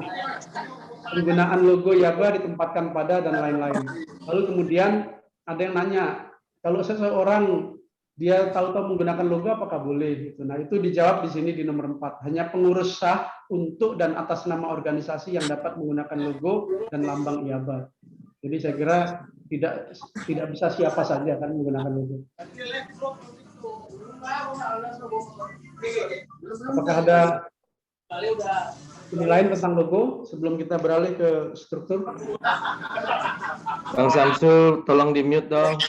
S1: Penggunaan logo IABA ditempatkan pada dan lain-lain. Lalu kemudian ada yang nanya, kalau seseorang dia tahu-tahu menggunakan logo apakah boleh? Gitu. Nah itu dijawab di sini di nomor 4. Hanya pengurus sah untuk dan atas nama organisasi yang dapat menggunakan logo dan lambang IABA. Jadi saya kira tidak bisa siapa saja kan menggunakan logo. Apakah ada ini lain tentang logo sebelum kita beralih ke struktur?
S5: Bang Samsul, tolong di mute dong.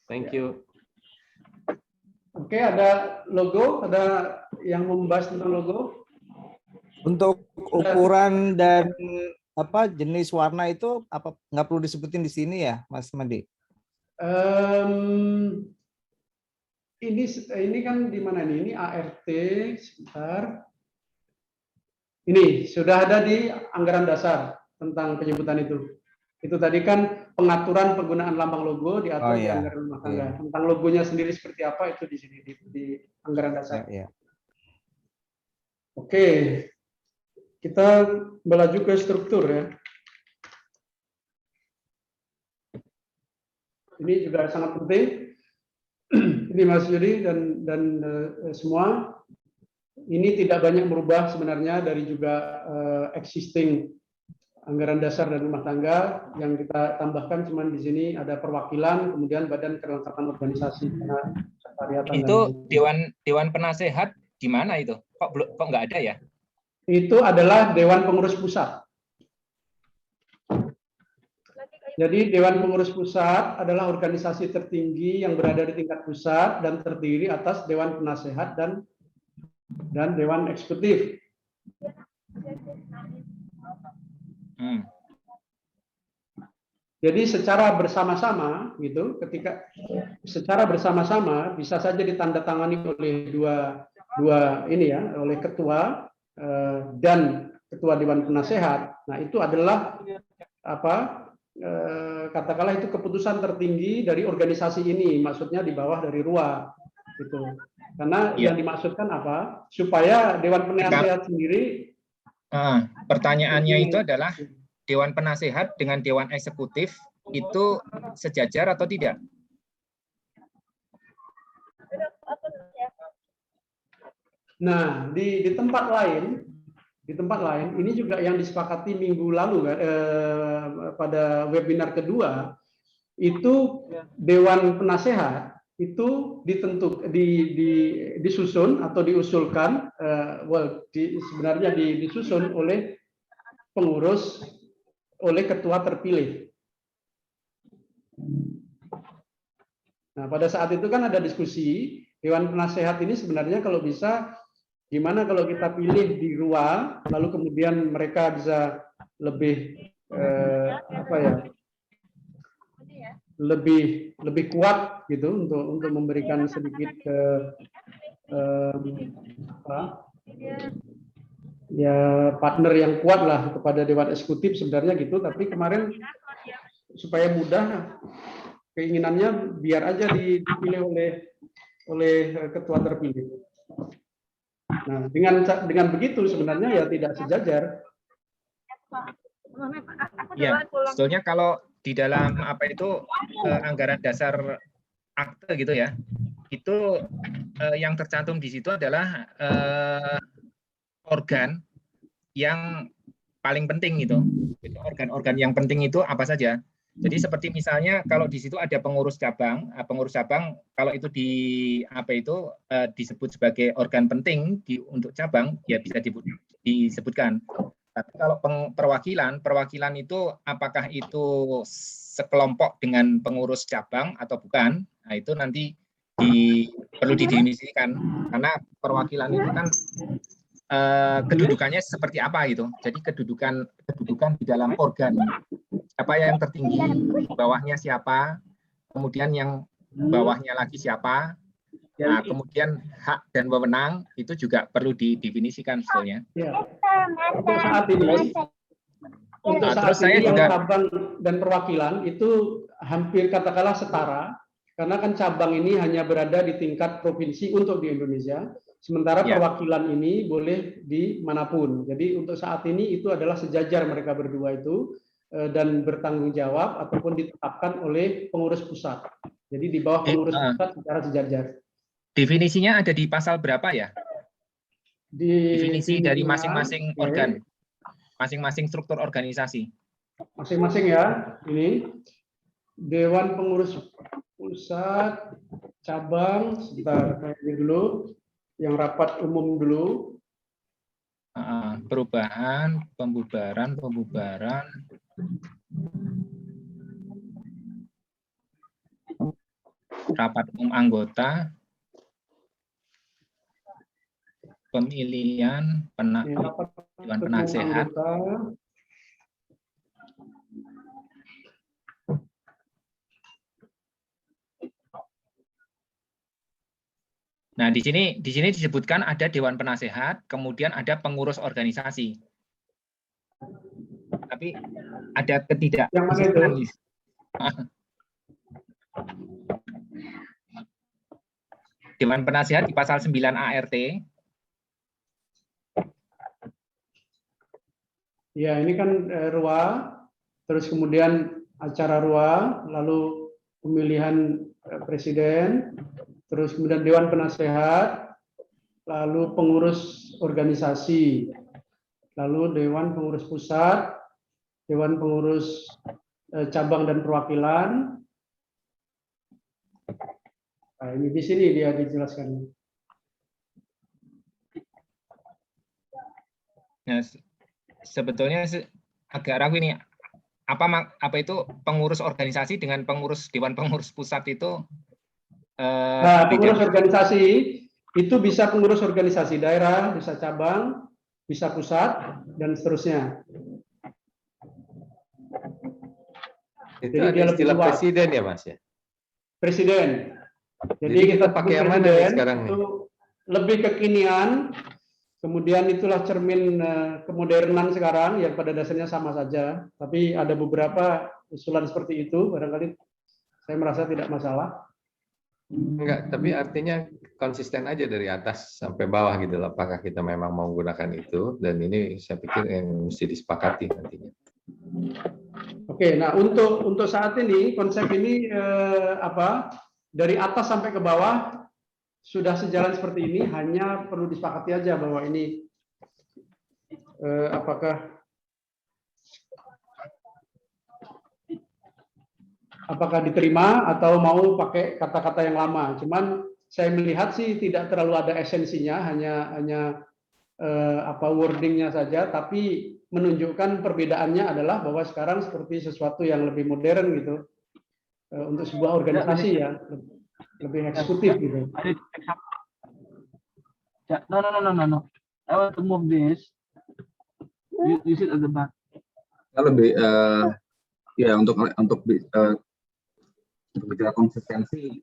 S5: Thank you.
S1: Oke, ada logo, ada yang membahas tentang logo?
S9: Untuk ukuran dan jenis warna itu apa nggak perlu disebutin di sini ya, Mas Madi?
S1: Ini kan di mana ini? Ini ART, sebentar. Ini sudah ada di anggaran dasar tentang penyebutan itu. Itu tadi kan pengaturan penggunaan lambang logo diatur di anggaran rumah tangga. Tentang logonya sendiri seperti apa itu di sini di anggaran dasar. Oke, kita melaju ke struktur ya. Ini juga sangat penting. Ini Mas Yudi dan semua. Ini tidak banyak merubah sebenarnya dari juga existing anggaran dasar dan rumah tangga. Yang kita tambahkan cuman di sini ada perwakilan, kemudian badan kelengkapan organisasi.
S4: Itu dewan penasehat di mana itu? Kok nggak ada ya?
S1: Itu adalah Dewan Pengurus Pusat. Jadi Dewan Pengurus Pusat adalah organisasi tertinggi yang berada di tingkat pusat dan terdiri atas Dewan Penasehat dan Dewan Eksekutif. Jadi secara bersama-sama gitu, secara bersama-sama bisa saja ditandatangani oleh dua ini ya, oleh ketua dan ketua Dewan Penasehat. Nah itu adalah katakanlah itu keputusan tertinggi dari organisasi ini, maksudnya di bawah dari RUA gitu. Karena yang dimaksudkan apa? Supaya Dewan Penasehat sendiri.
S4: Pertanyaannya itu adalah Dewan Penasehat dengan Dewan Eksekutif itu sejajar atau tidak?
S1: Nah, di tempat lain ini juga yang disepakati minggu lalu pada webinar kedua itu Dewan Penasehat itu disusun atau diusulkan sebenarnya disusun oleh pengurus oleh ketua terpilih. Nah, pada saat itu kan ada diskusi Dewan Penasehat ini sebenarnya kalau bisa gimana kalau kita pilih di RUA, lalu kemudian mereka bisa lebih lebih kuat gitu untuk memberikan sedikit partner yang kuat lah kepada Dewan Eksekutif sebenarnya gitu. Tapi kemarin supaya mudah keinginannya biar aja dipilih oleh ketua terpilih. Nah, dengan begitu sebenarnya ya tidak sejajar.
S4: Ya, sebetulnya kalau di dalam anggaran dasar akte gitu ya, itu yang tercantum di situ adalah organ yang paling penting itu. Organ-organ yang penting itu apa saja. Jadi seperti misalnya kalau di situ ada pengurus cabang kalau itu disebut sebagai organ penting untuk cabang, ya bisa disebutkan. Tapi kalau perwakilan itu apakah itu sekelompok dengan pengurus cabang atau bukan? Nah, itu nanti perlu didefinisikan, karena perwakilan itu kan kedudukannya seperti apa gitu. Jadi kedudukan di dalam organ, siapa yang tertinggi, bawahnya siapa, kemudian yang bawahnya lagi siapa. Nah, kemudian hak dan wewenang itu juga perlu didefinisikan sebetulnya.
S1: Ya. Untuk saat ini yang cabang dan perwakilan itu hampir katakanlah setara, karena kan cabang ini hanya berada di tingkat provinsi untuk di Indonesia, sementara perwakilan ini boleh di manapun. Jadi untuk saat ini itu adalah sejajar mereka berdua itu, dan bertanggung jawab ataupun ditetapkan oleh pengurus pusat. Jadi di bawah pengurus pusat secara sejajar. Definisinya ada di pasal berapa ya? Definisi dari masing-masing organ, masing-masing struktur organisasi. Masing-masing ya. Ini Dewan Pengurus Pusat, cabang, sebentar kayak dulu, yang rapat umum dulu. Perubahan, pembubaran. Rapat umum anggota, pemilihan Dewan Penasehat, nah di sini disebutkan ada Dewan Penasehat, kemudian ada pengurus organisasi. Tapi ada ketidak. Yang mana itu? Dewan Penasehat di pasal 9 ART. Ya, ini kan RUA, terus kemudian acara RUA, lalu pemilihan presiden, terus kemudian Dewan Penasehat, lalu pengurus organisasi, lalu Dewan Pengurus Pusat, Dewan Pengurus cabang dan perwakilan. Nah, ini di sini dia dijelaskan. Nah, sebetulnya agak ragu ini. Apa itu pengurus organisasi dengan pengurus Dewan Pengurus Pusat itu? Nah, pengurus organisasi itu bisa pengurus organisasi daerah, bisa cabang, bisa pusat, dan seterusnya.
S5: Itu jadi ada istilah presiden ya, Mas ya? Presiden.
S1: Jadi kita pakai yang mana nih sekarang nih? Lebih kekinian, kemudian itulah cermin kemodernan sekarang yang pada dasarnya sama saja, tapi ada beberapa usulan seperti itu, barangkali saya merasa tidak masalah.
S5: Enggak, tapi artinya konsisten aja dari atas sampai bawah gitu loh. Apakah kita memang mau menggunakan itu, dan ini saya pikir yang mesti disepakati nantinya.
S1: Oke, nah untuk saat ini konsep ini dari atas sampai ke bawah sudah sejalan seperti ini, hanya perlu disepakati aja bahwa ini apakah diterima atau mau pakai kata-kata yang lama. Cuman saya melihat sih tidak terlalu ada esensinya, hanya wordingnya saja, tapi menunjukkan perbedaannya adalah bahwa sekarang seperti sesuatu yang lebih modern gitu, untuk sebuah organisasi ya, lebih eksekutif gitu. No. I want to move this. You sit at the back.
S8: Lebih ya untuk bicara konsistensi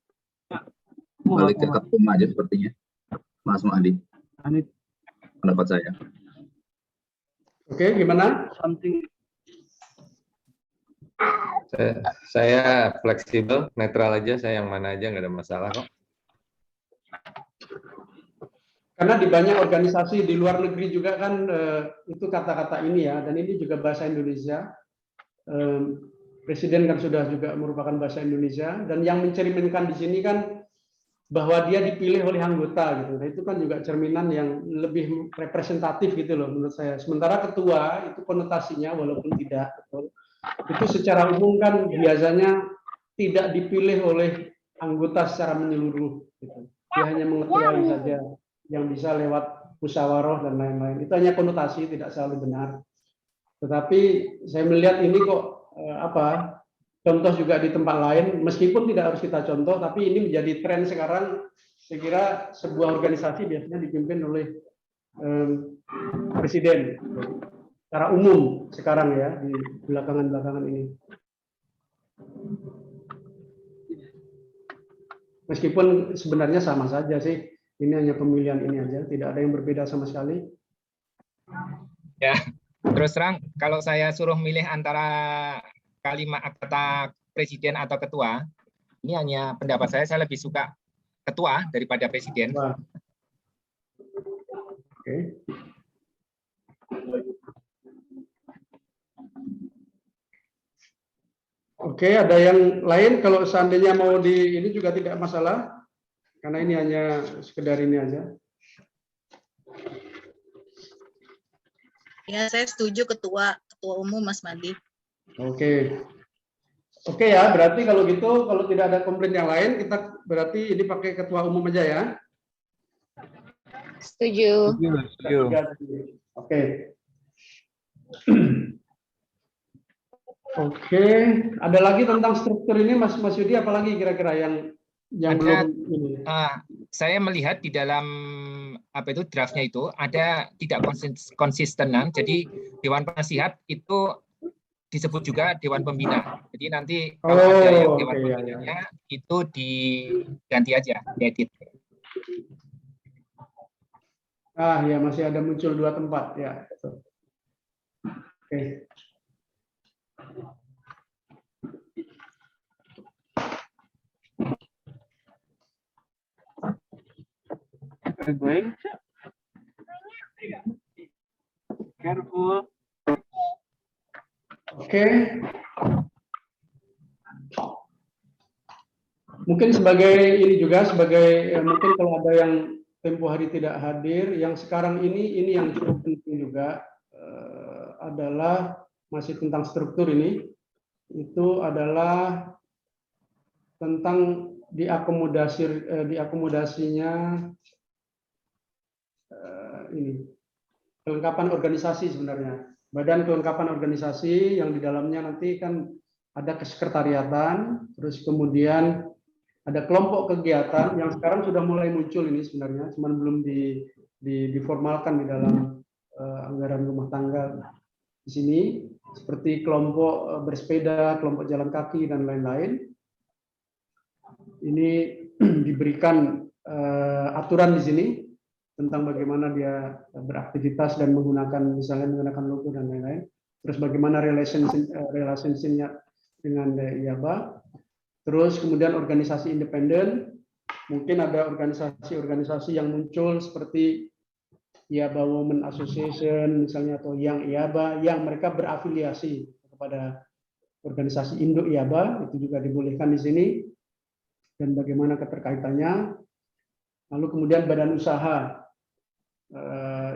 S8: balik ke ketum aja sepertinya, Mas Mahdi. Pendapat saya.
S1: Oke, gimana?
S5: Saya fleksibel, netral aja, saya yang mana aja, nggak ada masalah kok.
S1: Karena di banyak organisasi di luar negeri juga kan itu kata-kata ini ya, dan ini juga bahasa Indonesia. Presiden kan sudah juga merupakan bahasa Indonesia, dan yang mencerminkan di sini kan bahwa dia dipilih oleh anggota gitu. Nah, itu kan juga cerminan yang lebih representatif gitu loh menurut saya. Sementara ketua itu konotasinya walaupun tidak betul, itu secara umum kan biasanya tidak dipilih oleh anggota secara menyeluruh gitu. Dia hanya mengetuai saja yang bisa lewat musyawarah dan lain-lain. Itu hanya konotasi, tidak selalu benar. Tetapi saya melihat ini kok contoh juga di tempat lain, meskipun tidak harus kita contoh, tapi ini menjadi tren sekarang. Saya kira sebuah organisasi biasanya dipimpin oleh presiden secara umum sekarang ya, di belakangan ini. Meskipun sebenarnya sama saja sih, ini hanya pemilihan ini aja, tidak ada yang berbeda sama sekali.
S4: Ya, terus terang kalau saya suruh milih antara kalimat kata presiden atau ketua, ini hanya pendapat saya lebih suka ketua daripada presiden.
S1: Wah. Oke. Oke, ada yang lain? Kalau seandainya mau di ini juga tidak masalah, karena ini hanya sekedar ini aja.
S10: Ya, saya setuju ketua umum Mas Madi.
S1: Oke. Oke ya, berarti kalau gitu, kalau tidak ada komplain yang lain, kita berarti ini pakai ketua umum aja ya.
S6: Setuju.
S1: Oke. Oke, ada lagi tentang struktur ini Mas Yudi, apalagi kira-kira yang belum ini?
S4: Saya melihat di dalam draftnya itu ada tidak konsistenan. Jadi Dewan Penasihat itu disebut juga Dewan Pembina. Jadi nanti kalau ada yang Dewan Pembinanya itu diganti aja, diedit.
S1: Ya masih ada muncul 2 tempat ya. Oke.
S2: Careful.
S1: Oke. Mungkin sebagai ini juga mungkin kalau ada yang tempo hari tidak hadir, yang sekarang ini yang cukup penting juga adalah masih tentang struktur ini, itu adalah tentang diakomodasinya ini kelengkapan organisasi sebenarnya. Badan kelengkapan organisasi yang di dalamnya nanti kan ada kesekretariatan, terus kemudian ada kelompok kegiatan yang sekarang sudah mulai muncul ini sebenarnya, cuman belum diformalkan di dalam anggaran rumah tangga di sini, seperti kelompok bersepeda, kelompok jalan kaki dan lain-lain. Ini diberikan aturan di sini tentang bagaimana dia beraktivitas dan misalnya menggunakan logo dan lain-lain. Terus bagaimana relationship-nya dengan IABA. Terus kemudian organisasi independen, mungkin ada organisasi-organisasi yang muncul seperti IABA Women Association misalnya, atau yang IABA yang mereka berafiliasi kepada organisasi induk IABA, itu juga dibolehkan di sini, dan bagaimana keterkaitannya. Lalu kemudian badan usaha,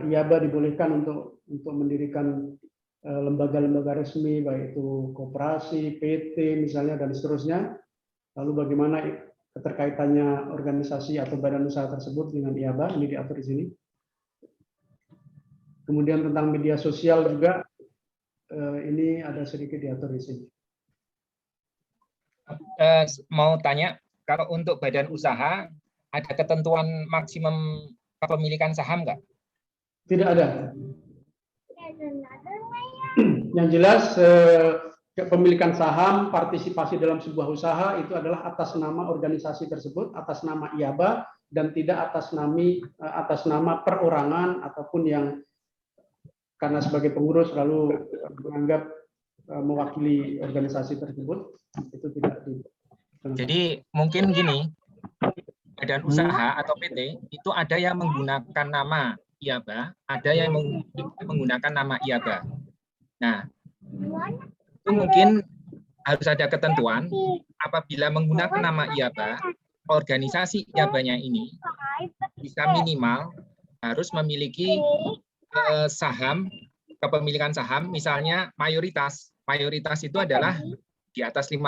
S1: IABA dibolehkan untuk mendirikan lembaga-lembaga resmi, baik itu koperasi, PT misalnya, dan seterusnya. Lalu bagaimana keterkaitannya organisasi atau badan usaha tersebut dengan IABA, ini diatur di sini. Kemudian tentang media sosial juga, ini ada sedikit diatur di sini.
S4: Mau tanya, kalau untuk badan usaha, ada ketentuan maksimum kepemilikan saham nggak?
S1: Tidak ada. Yang jelas kepemilikan saham, partisipasi dalam sebuah usaha itu adalah atas nama organisasi tersebut, atas nama IABA, dan tidak atas nama perorangan ataupun yang karena sebagai pengurus lalu menganggap mewakili organisasi tersebut. Itu tidak.
S4: Jadi mungkin gini, badan usaha atau PT itu ada yang menggunakan nama IABA, ada yang menggunakan nama IABA. Nah, itu mungkin harus ada ketentuan apabila menggunakan nama IABA, organisasi IABA-nya ini bisa minimal harus memiliki saham, kepemilikan saham, misalnya mayoritas. Mayoritas itu adalah di atas 50%.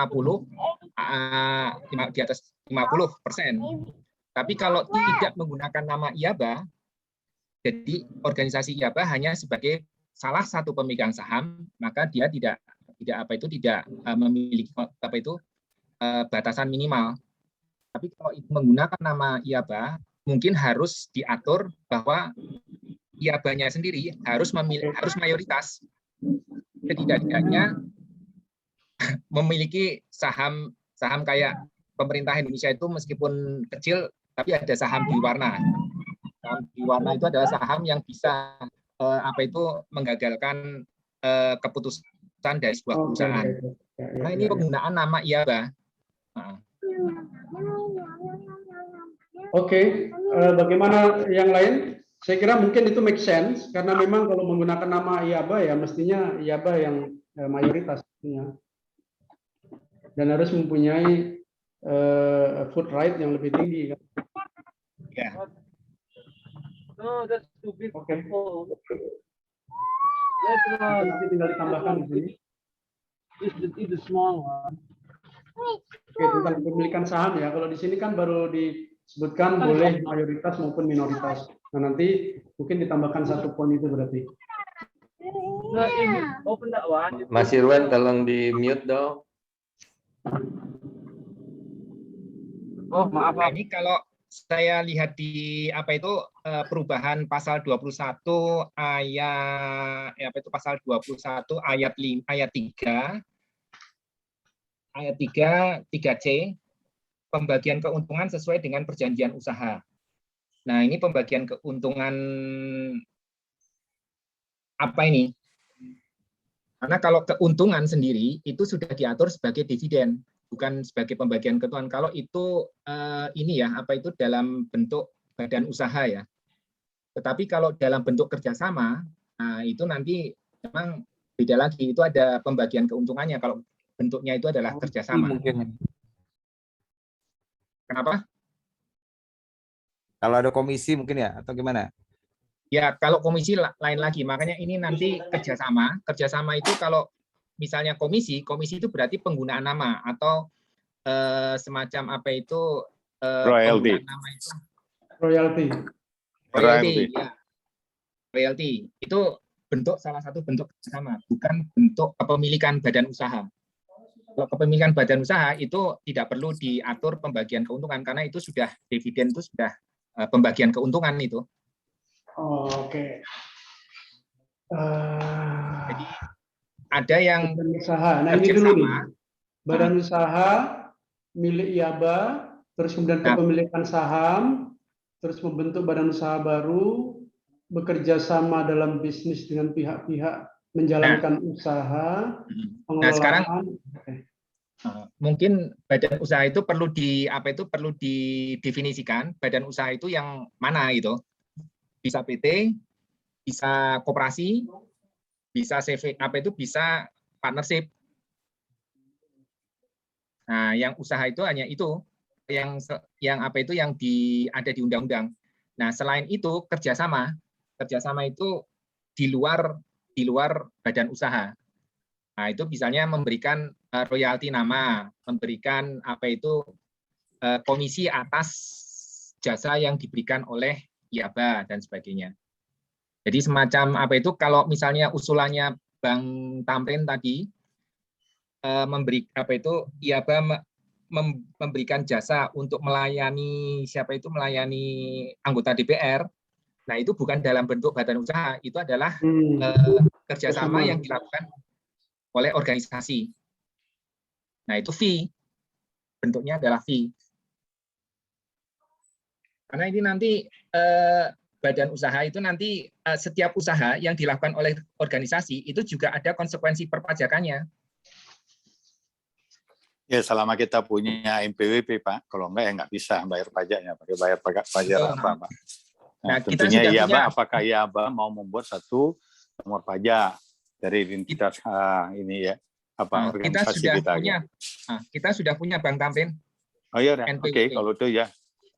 S4: Tapi kalau tidak menggunakan nama IABA, jadi organisasi IABA hanya sebagai salah satu pemegang saham, maka dia tidak memiliki batasan minimal. Tapi kalau menggunakan nama IABA, mungkin harus diatur bahwa IABA-nya sendiri harus mayoritas, setidaknya memiliki saham kayak pemerintah Indonesia itu meskipun kecil, tapi ada saham di warna. Saham di warna itu adalah saham yang bisa menggagalkan keputusan dari sebuah perusahaan. Nah, ini penggunaan nama IABA.
S1: Oke, bagaimana yang lain? Saya kira mungkin itu make sense karena memang kalau menggunakan nama IABA ya mestinya IABA yang mayoritas dan harus mempunyai food right yang lebih tinggi.
S4: Ya.
S1: Oke. Nanti tinggal ditambahkan di sini. Oke, tentang kepemilikan saham ya. Kalau di sini kan baru disebutkan boleh mayoritas maupun minoritas. Nah, nanti mungkin ditambahkan satu poin itu berarti.
S5: Mas Irwan, tolong di mute dong.
S2: Oh, maaf.
S4: Nah, ini kalau saya lihat di perubahan pasal 21 pasal 21 ayat 3 3C, pembagian keuntungan sesuai dengan perjanjian usaha. Nah, ini pembagian keuntungan apa ini? Karena kalau keuntungan sendiri itu sudah diatur sebagai dividen, bukan sebagai pembagian keuntungan. Kalau itu dalam bentuk badan usaha ya. Tetapi kalau dalam bentuk kerjasama, itu nanti memang beda lagi. Itu ada pembagian keuntungannya kalau bentuknya itu adalah kerjasama.
S9: Mungkin.
S4: Kenapa?
S9: Kalau ada komisi mungkin ya, atau gimana?
S4: Ya, kalau komisi lain lagi. Makanya ini nanti kerjasama. Kerjasama itu kalau misalnya komisi itu berarti penggunaan nama atau semacam
S7: royalty.
S4: Nama itu.
S1: Royalty.
S4: Ya. Royalty itu salah satu bentuk kerjasama, bukan bentuk kepemilikan badan usaha. Kalau kepemilikan badan usaha itu tidak perlu diatur pembagian keuntungan karena itu sudah dividen, itu sudah pembagian keuntungan itu.
S1: Oke.
S4: Jadi ada yang
S1: badan usaha. Nah, ini dulu nih. Badan usaha milik IABA, terus kemudian kepemilikan saham, terus membentuk badan usaha baru, bekerja sama dalam bisnis dengan pihak-pihak menjalankan usaha, pengelolaan.
S4: Nah, sekarang mungkin badan usaha itu perlu didefinisikan badan usaha itu yang mana gitu. Bisa PT, bisa koperasi, bisa CV, bisa partnership. Nah, yang usaha itu hanya itu yang ada di undang-undang. Nah, selain itu kerjasama itu di luar badan usaha. Nah, itu misalnya memberikan royalti nama, memberikan komisi atas jasa yang diberikan oleh IABA dan sebagainya. Jadi semacam kalau misalnya usulannya Bang Tamrin tadi IABA memberikan jasa untuk melayani melayani anggota DPR. Nah, itu bukan dalam bentuk badan usaha, itu adalah kerjasama yang dilakukan oleh organisasi. Nah, itu fee. Bentuknya adalah fee. Karena ini nanti badan usaha itu nanti setiap usaha yang dilakukan oleh organisasi itu juga ada konsekuensi perpajakannya.
S7: Ya, selama kita punya NPWP, Pak. Kalau enggak ya nggak bisa bayar pajaknya, pakai bayar pajak apa, Pak. Nah, tentunya IABA, apakah IABA mau membuat satu nomor pajak dari identitas ini ya, organisasi kita.
S4: Kita sudah punya Bang Tamrin.
S7: Oh iya, oke,
S4: NPWP.
S7: kalau itu ya.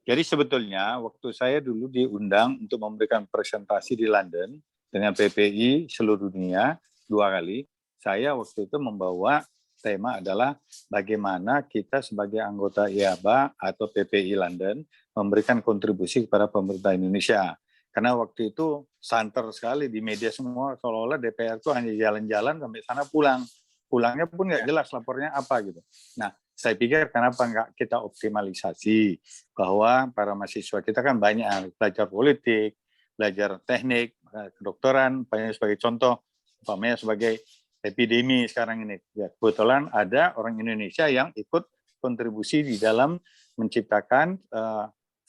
S7: Jadi sebetulnya waktu saya dulu diundang untuk memberikan presentasi di London dengan PPI seluruh dunia 2 kali, saya waktu itu membawa tema adalah bagaimana kita sebagai anggota IABA atau PPI London memberikan kontribusi kepada pemerintah Indonesia. Karena waktu itu santer sekali di media semua, seolah-olah DPR itu hanya jalan-jalan sampai sana pulang. Pulangnya pun nggak jelas lapornya apa gitu. Nah, saya pikir kenapa nggak kita optimalisasi bahwa para mahasiswa kita kan banyak belajar politik, belajar teknik, kedokteran, banyak sebagai contoh, umpamanya sebagai epidemi sekarang ini. Ya, kebetulan ada orang Indonesia yang ikut kontribusi di dalam menciptakan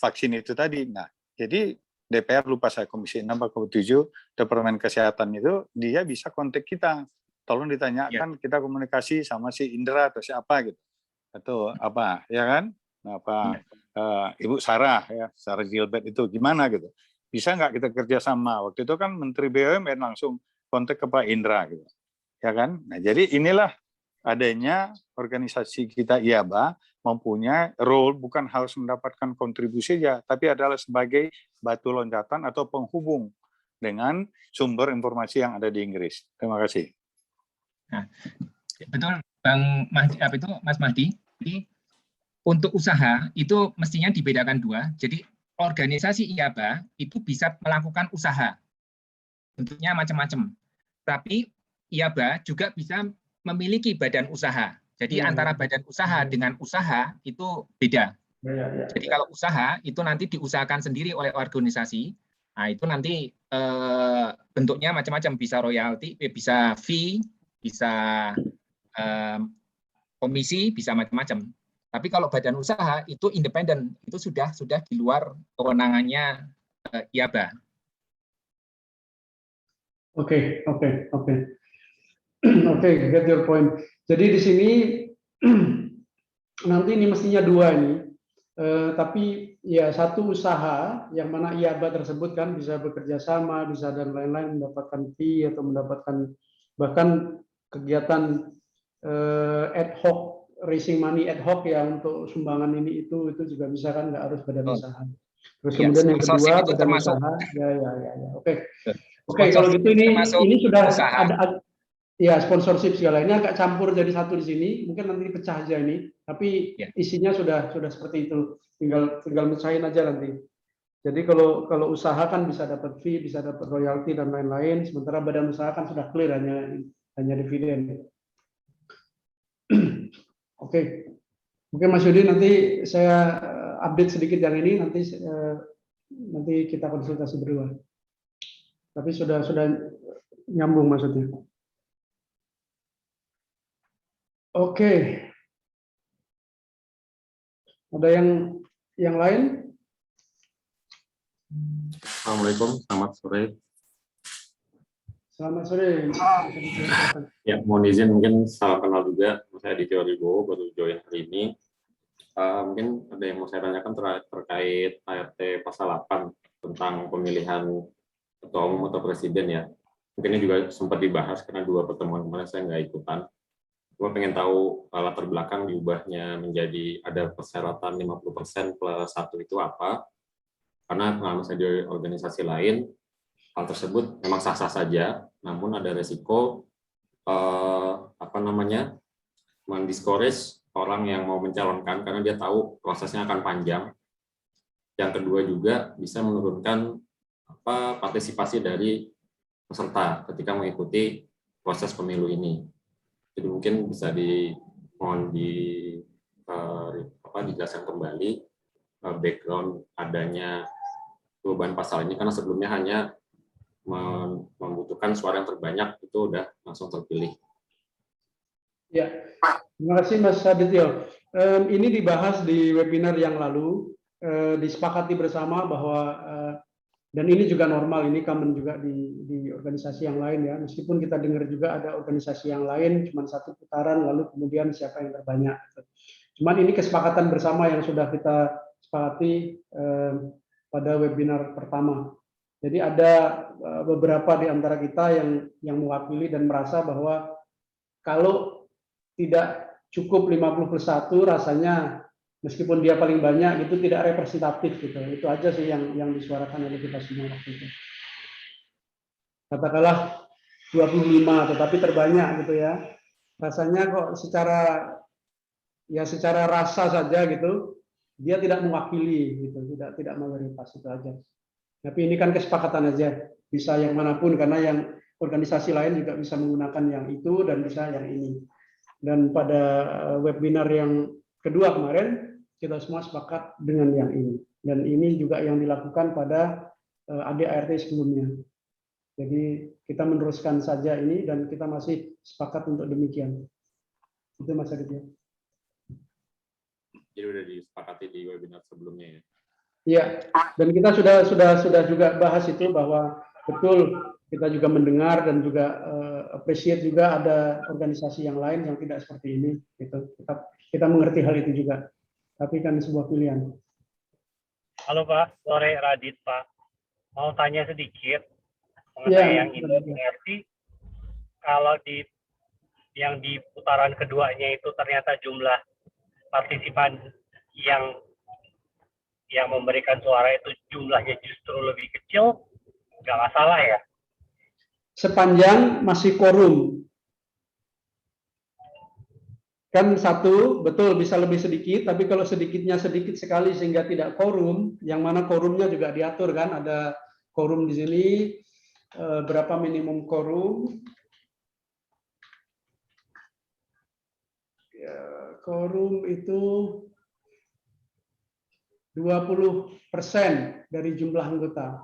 S7: vaksin itu tadi. Nah, jadi DPR lupa saya Komisi 6 atau 7 Departemen Kesehatan itu dia bisa kontak kita. Tolong ditanyakan kita komunikasi sama si Indra atau siapa gitu. Atau apa, ya kan? Nah, apa Ibu Sarah ya, Sarah Gilbert itu gimana gitu. Bisa nggak kita kerjasama? Waktu itu kan Menteri BUMN langsung kontak ke Pak Indra gitu. Ya kan? Nah, jadi inilah adanya organisasi kita IABA mempunyai role bukan harus mendapatkan kontribusi saja, tapi adalah sebagai batu loncatan atau penghubung dengan sumber informasi yang ada di Inggris. Terima kasih.
S4: Nah, betul Bang Mahdi, apa itu Mas Mahdi. Jadi untuk usaha itu mestinya dibedakan 2. Jadi organisasi IABA itu bisa melakukan usaha. Bentuknya macam-macam. Tapi IABA juga bisa memiliki badan usaha. Jadi antara badan usaha dengan usaha itu beda. Jadi kalau usaha itu nanti diusahakan sendiri oleh organisasi. Nah, itu nanti bentuknya macam-macam, bisa royalti, bisa fee, bisa komisi, bisa macam-macam. Tapi kalau badan usaha itu independen, itu sudah di luar kewenangannya IABA.
S1: Oke, get your point. Jadi di sini nanti ini mestinya 2 ini, tapi ya satu usaha yang mana IABA tersebut kan bisa bekerja sama, bisa dan lain-lain mendapatkan fee atau mendapatkan bahkan kegiatan ad hoc, raising money ad hoc ya untuk sumbangan ini itu juga bisa kan, nggak harus badan usaha. Terus kemudian yang kedua badan usaha, Oke, kalau gitu ini sudah ada ya sponsorship segala ini agak campur jadi satu di sini, mungkin nanti dipecah aja ini, tapi isinya sudah seperti itu, tinggal mecahin aja nanti. Jadi kalau usaha kan bisa dapat fee, bisa dapat royalti dan lain-lain, sementara badan usaha kan sudah clear hanya dividen. Oke, mungkin Mas Yudi nanti saya update sedikit yang ini, nanti kita konsultasi berdua. Tapi sudah nyambung maksudnya. Oke. Ada yang lain?
S11: Assalamualaikum, selamat sore.
S1: Selamat sore.
S11: Ya, mohon izin mungkin salam kenal juga. Saya Aditya Wibowo, baru join hari ini. Mungkin ada yang mau saya tanyakan terkait ART pasal 8 tentang pemilihan ketua umum atau presiden ya. Mungkin ini juga sempat dibahas karena 2 pertemuan kemarin saya nggak ikutan. Gue pengen tahu latar belakang diubahnya menjadi ada persyaratan 50% plus 1 itu apa. Karena pengalaman saya di organisasi lain, hal tersebut memang sah-sah saja, namun ada resiko mendiscourage orang yang mau mencalonkan karena dia tahu prosesnya akan panjang. Yang kedua juga bisa menurunkan partisipasi dari peserta ketika mengikuti proses pemilu ini. Jadi mungkin bisa dijelaskan kembali background adanya perubahan pasal ini, karena sebelumnya hanya membutuhkan suara yang terbanyak itu udah langsung terpilih.
S1: Ya, terima kasih Mas Aditya. Ini dibahas di webinar yang lalu, disepakati bersama bahwa dan ini juga normal, ini common juga di organisasi yang lain ya. Meskipun kita dengar juga ada organisasi yang lain cuma 1 putaran lalu kemudian siapa yang terbanyak. Cuman ini kesepakatan bersama yang sudah kita sepakati pada webinar pertama. Jadi ada beberapa di antara kita yang mewakili dan merasa bahwa kalau tidak cukup 50+1, rasanya Meskipun dia paling banyak, itu tidak representatif gitu. Itu aja sih yang disuarakan oleh kita semua waktu itu. Katakanlah 25, tetapi terbanyak gitu ya. Rasanya kok secara rasa saja gitu, dia tidak mewakili gitu, tidak mayoritas, itu aja. Tapi ini kan kesepakatan aja, bisa yang manapun, karena yang organisasi lain juga bisa menggunakan yang itu dan bisa yang ini. Dan pada webinar yang kedua kemarin, kita semua sepakat dengan yang ini. Dan ini juga yang dilakukan pada ADART sebelumnya. Jadi kita meneruskan saja ini dan kita masih sepakat untuk demikian. Itu Mas Aditya.
S11: Jadi udah disepakati di webinar sebelumnya ya?
S1: Iya, dan kita sudah juga bahas itu, bahwa betul kita juga mendengar dan juga appreciate juga ada organisasi yang lain yang tidak seperti ini. Gitu. Kita mengerti hal itu juga. Tapi kan sebuah pilihan.
S12: Halo Pak, sore Radit Pak. Mau tanya sedikit mengenai yang ini. Berarti kalau yang di putaran keduanya itu ternyata jumlah partisipan yang memberikan suara itu jumlahnya justru lebih kecil, nggak masalah ya?
S1: Sepanjang masih quorum. Kan satu, betul bisa lebih sedikit, tapi kalau sedikitnya sedikit sekali sehingga tidak quorum, yang mana quorumnya juga diatur kan, ada quorum di sini, berapa minimum quorum. Ya, quorum itu 20% dari jumlah anggota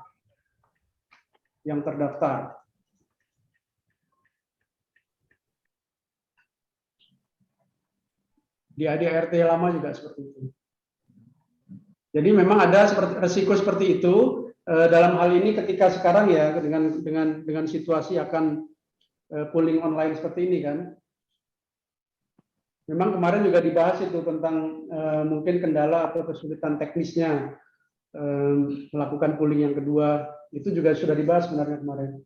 S1: yang terdaftar. Di ADART lama juga seperti itu. Jadi memang ada resiko seperti itu dalam hal ini ketika sekarang ya dengan situasi akan polling online seperti ini kan. Memang kemarin juga dibahas itu tentang mungkin kendala atau kesulitan teknisnya melakukan polling yang kedua, itu juga sudah dibahas sebenarnya kemarin.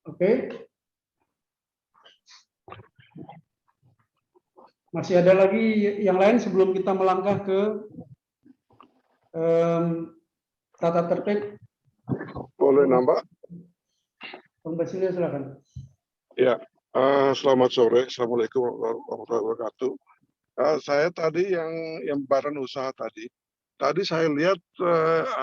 S1: Oke. Masih ada lagi yang lain sebelum kita melangkah ke tata tertib?
S13: Boleh nambah?
S1: Bang Basilio, silakan.
S13: Ya, selamat sore. Assalamualaikum warahmatullahi wabarakatuh. Saya tadi yang badan usaha tadi saya lihat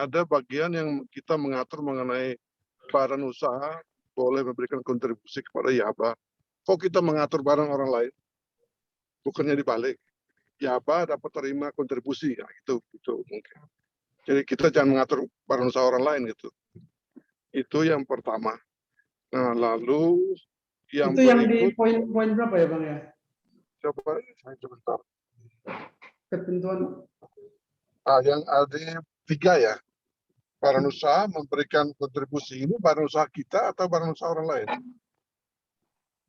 S13: ada bagian yang kita mengatur mengenai badan usaha boleh memberikan kontribusi kepada Yaba. Kok kita mengatur barang orang lain? Bukannya dibalik. Yaba dapat terima kontribusi, ya, itu mungkin. Jadi kita jangan mengatur badan usaha orang lain gitu. Itu yang pertama. Nah, lalu yang
S1: itu yang
S13: berikut,
S1: di poin berapa ya Bang ya?
S13: Coba saya sebentar.
S1: Ketentuan.
S13: Yang ada 3 ya. Badan usaha memberikan kontribusi, ini badan usaha kita atau badan usaha orang lain?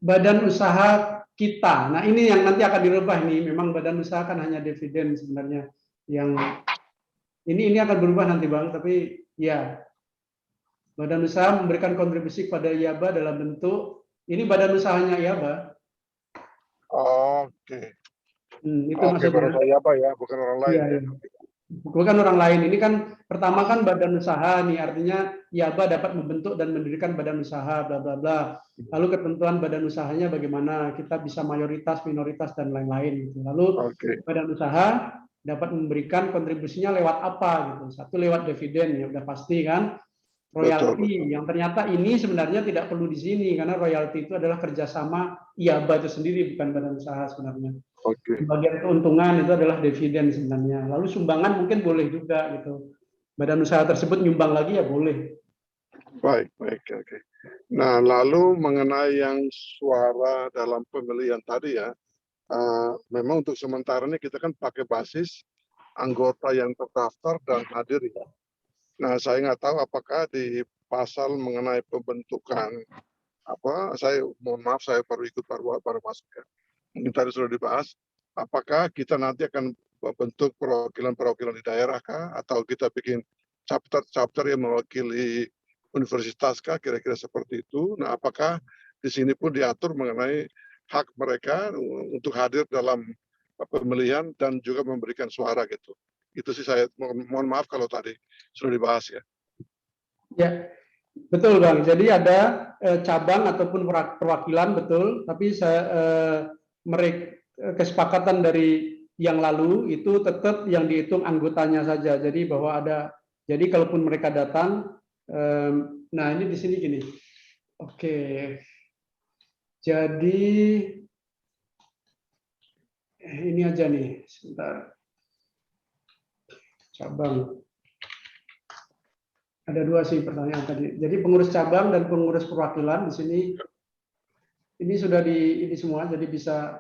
S1: Badan usaha kita. Nah ini yang nanti akan dirubah nih. Memang badan usaha kan hanya dividen sebenarnya. Yang ini akan berubah nanti Bang. Tapi ya, badan usaha memberikan kontribusi kepada Yaba dalam bentuk ini badan usahanya Yaba.
S13: Oke.
S1: Itu
S13: Oke,
S1: maksudnya.
S13: badan usaha Yaba ya, bukan orang lain.
S1: Iya, ya. Bukan orang lain. Ini kan pertama kan badan usaha nih, artinya Yaba dapat membentuk dan mendirikan badan usaha, bla bla bla. Lalu ketentuan badan usahanya bagaimana, kita bisa mayoritas, minoritas dan lain-lain gitu. Lalu badan usaha dapat memberikan kontribusinya lewat apa gitu. Satu lewat dividen ya udah pasti kan. Royalti yang ternyata ini sebenarnya tidak perlu di sini karena royalti itu adalah kerjasama Yaba itu sendiri, bukan badan usaha sebenarnya. Bagian keuntungan itu adalah dividen sebenarnya. Lalu sumbangan mungkin boleh juga gitu. Badan usaha tersebut nyumbang lagi ya boleh.
S13: Baik, oke. Nah, lalu mengenai yang suara dalam pemilihan tadi ya, memang untuk sementara ini kita kan pakai basis anggota yang terdaftar dan hadir ya. Nah, saya nggak tahu apakah di pasal mengenai pembentukan saya mohon maaf saya baru masuk ya. Mungkin tadi sudah dibahas. Apakah kita nanti akan membentuk perwakilan di daerah kah? Atau kita bikin chapter yang mewakili universitas kah, kira-kira seperti itu. Nah, apakah di sini pun diatur mengenai hak mereka untuk hadir dalam pemilihan dan juga memberikan suara gitu. Itu sih saya mohon maaf kalau tadi sudah dibahas ya.
S1: Ya, betul Bang. Jadi ada cabang ataupun perwakilan betul, tapi kesepakatan dari yang lalu itu tetap yang dihitung anggotanya saja. Jadi bahwa jadi kalaupun mereka datang, nah ini di sini gini. Oke. Jadi ini aja nih, sebentar. Cabang. Ada dua sih pertanyaan tadi. Jadi pengurus cabang dan pengurus perwakilan di sini ini sudah ini semua, jadi bisa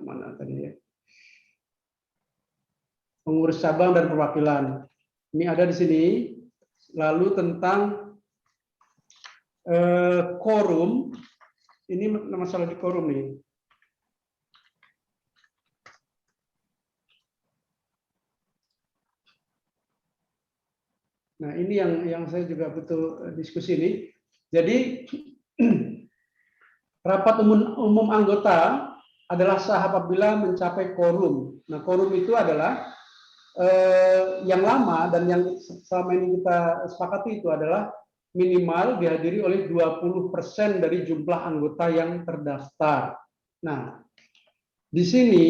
S1: mana tadi ya? Pengurus cabang dan perwakilan. Ini ada di sini. Lalu tentang quorum, ini masalah di quorum nih. Nah, ini yang saya juga butuh diskusi ini. Jadi rapat umum anggota adalah sah apabila mencapai quorum. Nah, quorum itu adalah yang lama dan yang selama ini kita sepakati itu adalah minimal dihadiri oleh 20% dari jumlah anggota yang terdaftar. Nah, di sini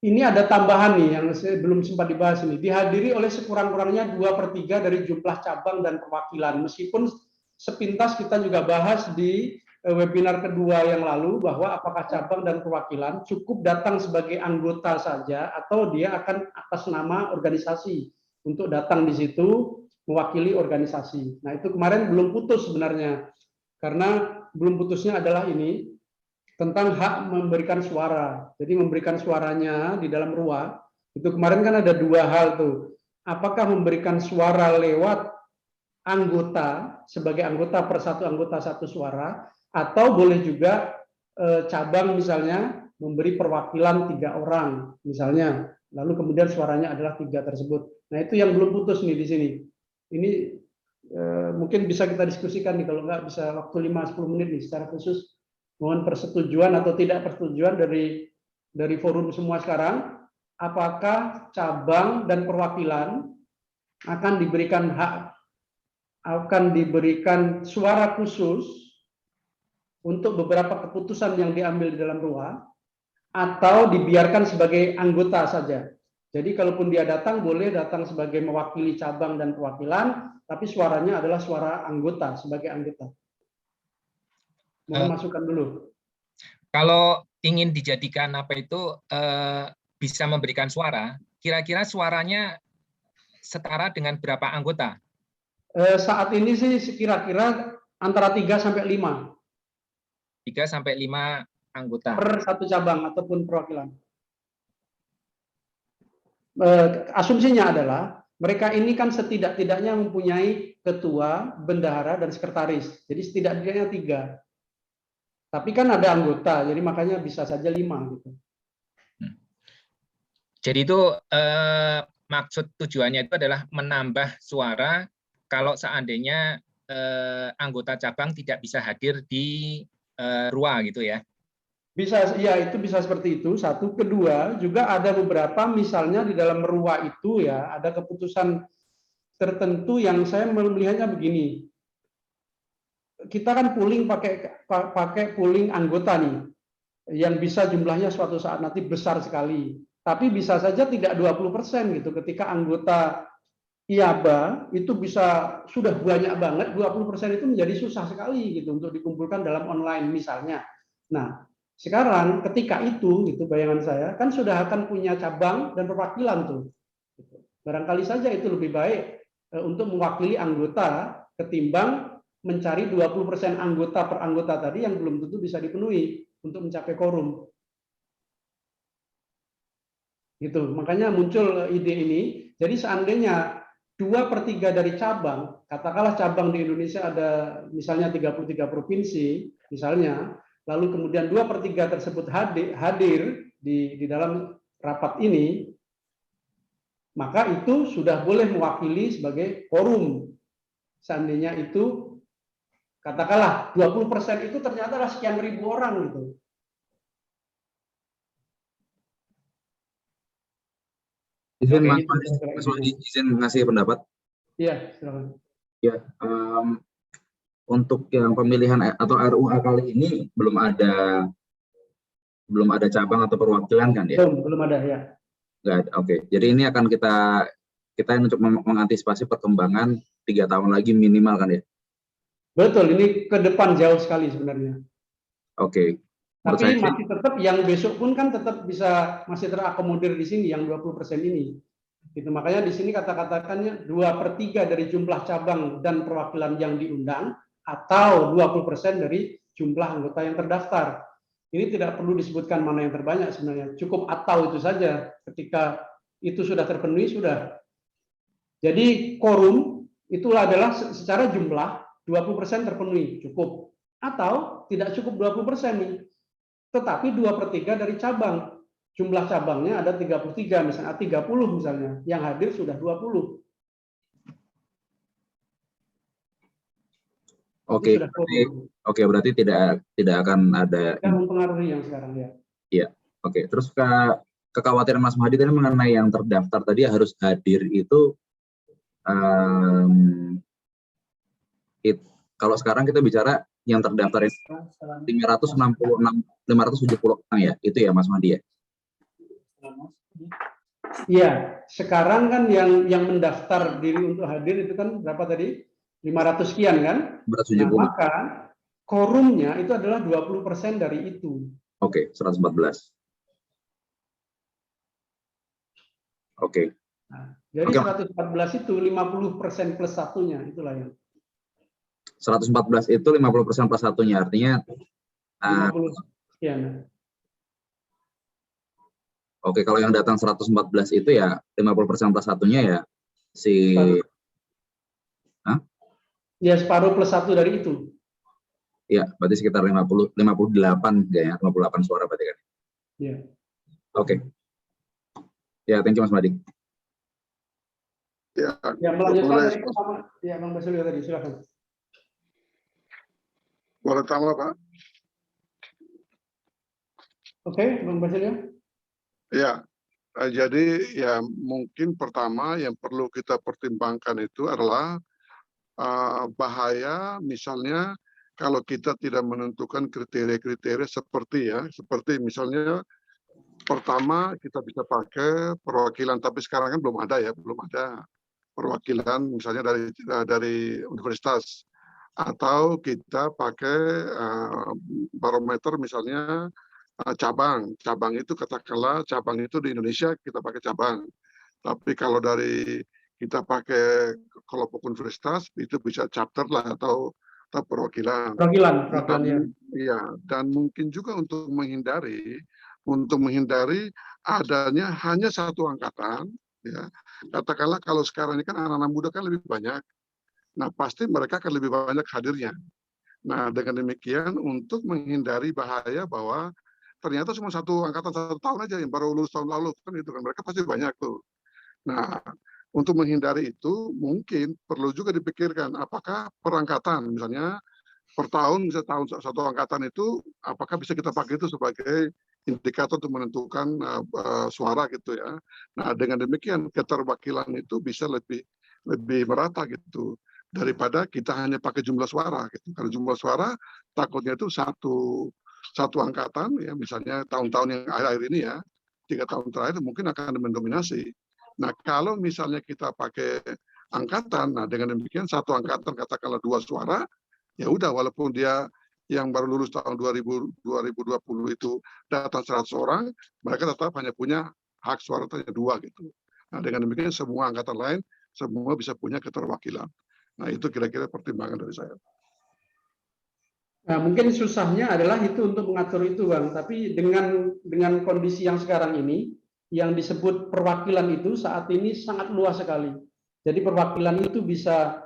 S1: ini ada tambahan nih yang belum sempat dibahas ini. Dihadiri oleh sekurang-kurangnya 2/3 dari jumlah cabang dan perwakilan. Meskipun sepintas kita juga bahas di webinar kedua yang lalu bahwa apakah cabang dan perwakilan cukup datang sebagai anggota saja atau dia akan atas nama organisasi untuk datang di situ mewakili organisasi. Nah, itu kemarin belum putus sebenarnya. Karena belum putusnya adalah ini tentang hak memberikan suara. Jadi memberikan suaranya di dalam RUA, itu kemarin kan ada dua hal tuh. Apakah memberikan suara lewat anggota, sebagai anggota per satu anggota satu suara, atau boleh juga cabang misalnya memberi perwakilan 3 orang misalnya, lalu kemudian suaranya adalah 3 tersebut. Nah, itu yang belum putus nih di sini. Ini mungkin bisa kita diskusikan nih, kalau nggak bisa waktu 5-10 menit nih secara khusus. Mohon persetujuan atau tidak persetujuan dari forum semua sekarang, apakah cabang dan perwakilan akan diberikan suara khusus untuk beberapa keputusan yang diambil di dalam RUA, atau dibiarkan sebagai anggota saja. Jadi kalaupun dia datang, boleh datang sebagai mewakili cabang dan perwakilan, tapi suaranya adalah suara anggota, sebagai anggota. Mohon masukan dulu.
S4: Kalau ingin dijadikan apa itu bisa memberikan suara, kira-kira suaranya setara dengan berapa anggota?
S1: Saat ini sih kira-kira antara 3 sampai 5.
S4: 3 sampai 5 anggota.
S1: Per satu cabang ataupun perwakilan. Asumsinya adalah mereka ini kan setidak-tidaknya mempunyai ketua, bendahara, dan sekretaris. Jadi setidak-tidaknya 3. Tapi kan ada anggota, jadi makanya bisa saja 5 gitu.
S4: Jadi itu maksud tujuannya itu adalah menambah suara kalau seandainya anggota cabang tidak bisa hadir di RUA gitu ya.
S1: Bisa, ya itu bisa seperti itu. Satu, kedua juga ada beberapa misalnya di dalam RUA itu ya ada keputusan tertentu yang saya melihatnya begini. Kita kan pooling pakai pooling anggota nih, yang bisa jumlahnya suatu saat nanti besar sekali. Tapi bisa saja tidak 20% gitu. Ketika anggota IABA itu bisa sudah banyak banget, 20% itu menjadi susah sekali gitu untuk dikumpulkan dalam online misalnya. Nah, sekarang ketika itu gitu bayangan saya kan sudah akan punya cabang dan perwakilan tuh. Barangkali saja itu lebih baik untuk mewakili anggota ketimbang mencari 20% anggota per anggota tadi yang belum tentu bisa dipenuhi untuk mencapai quorum. Gitu. Makanya muncul ide ini. Jadi seandainya 2/3 dari cabang, katakanlah cabang di Indonesia ada misalnya 33 provinsi, misalnya, lalu kemudian 2/3 tersebut hadir di dalam rapat ini, maka itu sudah boleh mewakili sebagai quorum. Seandainya itu, katakanlah 20% itu ternyata adalah sekian ribu orang gitu.
S8: Izin
S1: Oke,
S8: Mas Wadi, izin ngasih pendapat.
S1: Iya, silakan.
S8: Ya, untuk yang pemilihan atau RUA kali ini belum ada cabang atau perwakilan kan ya?
S1: Belum ada ya.
S8: Nggak ada. Oke, jadi ini akan kita untuk mengantisipasi perkembangan 3 tahun lagi minimal kan ya?
S1: Betul, ini ke depan jauh sekali sebenarnya.
S8: Oke.
S1: Tapi masih tetap yang besok pun kan tetap bisa masih terakomodir di sini yang 20% ini. Gitu, makanya di sini kata-katakannya 2/3 dari jumlah cabang dan perwakilan yang diundang atau 20% dari jumlah anggota yang terdaftar. Ini tidak perlu disebutkan mana yang terbanyak sebenarnya, cukup atau itu saja. Ketika itu sudah terpenuhi sudah. Jadi quorum itulah adalah secara jumlah 20% terpenuhi cukup, atau tidak cukup 20% nih. Tetapi 2/3 dari cabang. Jumlah cabangnya ada 33, misalnya 30 misalnya, yang hadir sudah 20.
S8: Oke, berarti tidak akan ada
S1: yang mempengaruhi yang sekarang ya.
S8: Iya. Oke, terus kekhawatiran Mas Mahdi tadi mengenai yang terdaftar tadi harus hadir itu kalau sekarang kita bicara yang terdaftar itu 570 orang ya, itu ya Mas Mahdi ya?
S1: Iya, sekarang kan yang mendaftar diri untuk hadir itu kan berapa tadi? 500 sekian kan?
S8: 570.
S1: Nah, maka quorumnya itu adalah 20% dari itu.
S8: Oke, 114. Oke.
S1: Nah, jadi 114 itu 50% plus satunya, itulah yang.
S8: 114 itu 50% plus satunya, artinya
S1: 50 sekian.
S8: Oke, kalau yang datang 114 itu ya 50% plus satunya ya si
S1: Ya separuh plus satu dari itu.
S8: Ya, berarti sekitar 58 kayaknya, 58 suara berarti kan.
S1: Iya.
S8: Oke. Ya, thank you Mas Madi.
S1: Ya, melanjutkan dari pertama. Ya, Bang Basilio tadi, silakan.
S13: Boleh tambah, Pak?
S1: Oke, Bang Basilio.
S13: Ya, jadi ya mungkin pertama yang perlu kita pertimbangkan itu adalah bahaya misalnya kalau kita tidak menentukan kriteria-kriteria seperti misalnya pertama kita bisa pakai perwakilan, tapi sekarang kan belum ada perwakilan misalnya dari universitas, atau kita pakai barometer misalnya cabang itu katakanlah cabang itu di Indonesia kita pakai cabang, tapi kalau dari kita pakai kelompok universitas itu bisa chapter lah atau perwakilan. Ya, dan mungkin juga untuk menghindari adanya hanya satu angkatan, ya. Katakanlah kalau sekarang ini kan anak-anak muda kan lebih banyak. Nah, pasti mereka akan lebih banyak hadirnya. Nah, dengan demikian untuk menghindari bahaya bahwa ternyata cuma satu angkatan 1 tahun aja yang baru lulus tahun lalu kan itu kan mereka pasti banyak tuh. Nah, untuk menghindari itu mungkin perlu juga dipikirkan apakah perangkatan misalnya per tahun bisa satu angkatan itu apakah bisa kita pakai itu sebagai indikator untuk menentukan suara gitu ya. Nah, dengan demikian keterwakilan itu bisa lebih merata gitu daripada kita hanya pakai jumlah suara gitu. Kalau jumlah suara takutnya itu satu angkatan ya misalnya tahun-tahun yang akhir-akhir ini ya 3 tahun terakhir mungkin akan mendominasi. Nah, kalau misalnya kita pakai angkatan, nah dengan demikian satu angkatan katakanlah 2 suara, ya udah walaupun dia yang baru lulus tahun 2020 itu datang 100 orang, mereka tetap hanya punya hak suara 2 gitu. Nah, dengan demikian semua angkatan lain semua bisa punya keterwakilan. Nah, itu kira-kira pertimbangan dari saya.
S1: Nah, mungkin susahnya adalah itu untuk mengatur itu, Bang. Tapi dengan kondisi yang sekarang ini, yang disebut perwakilan itu saat ini sangat luas sekali. Jadi perwakilan itu bisa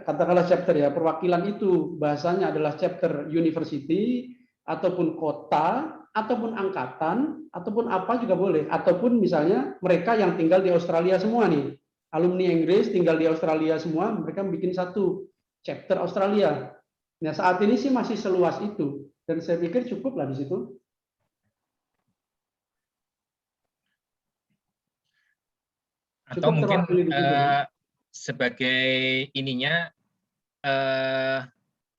S1: katakanlah chapter ya. Perwakilan itu bahasanya adalah chapter university ataupun kota ataupun angkatan, ataupun apa juga boleh. Ataupun misalnya mereka yang tinggal di Australia semua nih, alumni Inggris tinggal di Australia semua, mereka bikin satu chapter Australia. Nah, saat ini sih masih seluas itu, dan saya pikir cukup lah di situ.
S4: Atau mungkin sebagai ininya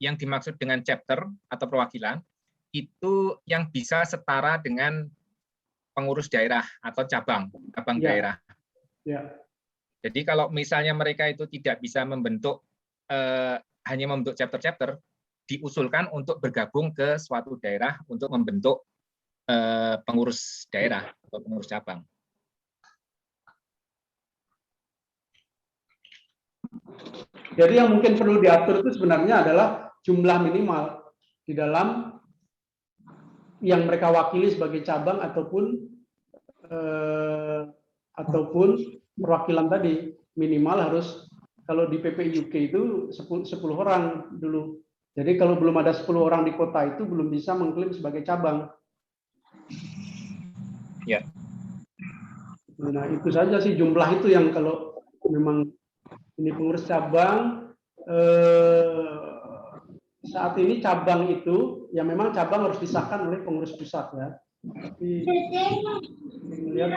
S4: yang dimaksud dengan chapter atau perwakilan itu yang bisa setara dengan pengurus daerah atau cabang daerah.
S1: Ya.
S4: Jadi kalau misalnya mereka itu tidak bisa membentuk hanya membentuk chapter-chapter, diusulkan untuk bergabung ke suatu daerah untuk membentuk pengurus daerah atau pengurus cabang.
S1: Jadi yang mungkin perlu diatur itu sebenarnya adalah jumlah minimal di dalam yang mereka wakili sebagai cabang ataupun perwakilan tadi. Minimal harus, kalau di PPUK itu 10 orang dulu. Jadi kalau belum ada 10 orang di kota itu belum bisa mengklaim sebagai cabang.
S4: Ya.
S1: Nah, itu saja sih jumlah itu yang kalau memang ini pengurus cabang, saat ini cabang itu ya memang cabang harus disahkan oleh pengurus pusat ya. Tapi lihat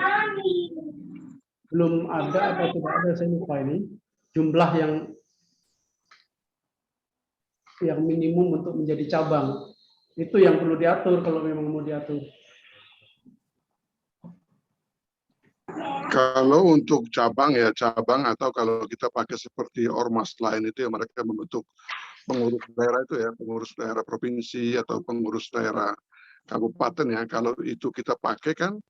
S1: belum ada atau tidak ada, saya lupa ini jumlah yang minimum untuk menjadi cabang. Itu yang perlu diatur kalau memang mau diatur.
S13: Kalau untuk cabang ya cabang, atau kalau kita pakai seperti ormas lain itu yang mereka membentuk pengurus daerah itu ya, pengurus daerah provinsi atau pengurus daerah kabupaten ya. Kalau itu kita pakai kan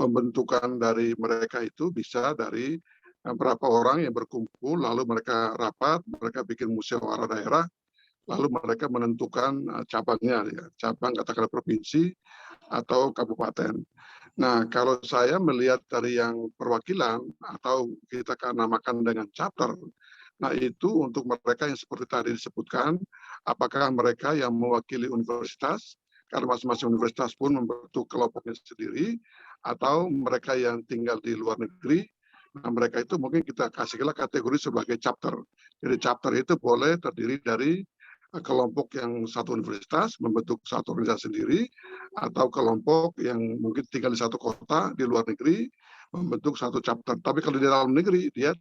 S13: pembentukan dari mereka itu bisa dari berapa orang yang berkumpul, lalu mereka rapat, mereka bikin musyawarah daerah, lalu mereka menentukan cabangnya ya, cabang katakanlah provinsi atau kabupaten. Nah, kalau saya melihat dari yang perwakilan atau kita namakan dengan chapter, nah itu untuk mereka yang seperti tadi disebutkan, apakah mereka yang mewakili universitas, karena masing-masing universitas pun membentuk kelompoknya sendiri, atau mereka yang tinggal di luar negeri, nah mereka itu mungkin kita kasihlah kategori sebagai chapter. Jadi chapter itu boleh terdiri dari kelompok yang satu universitas membentuk satu organisasi sendiri, atau kelompok yang mungkin tinggal di satu kota di luar negeri membentuk satu chapter. Tapi kalau di dalam negeri dia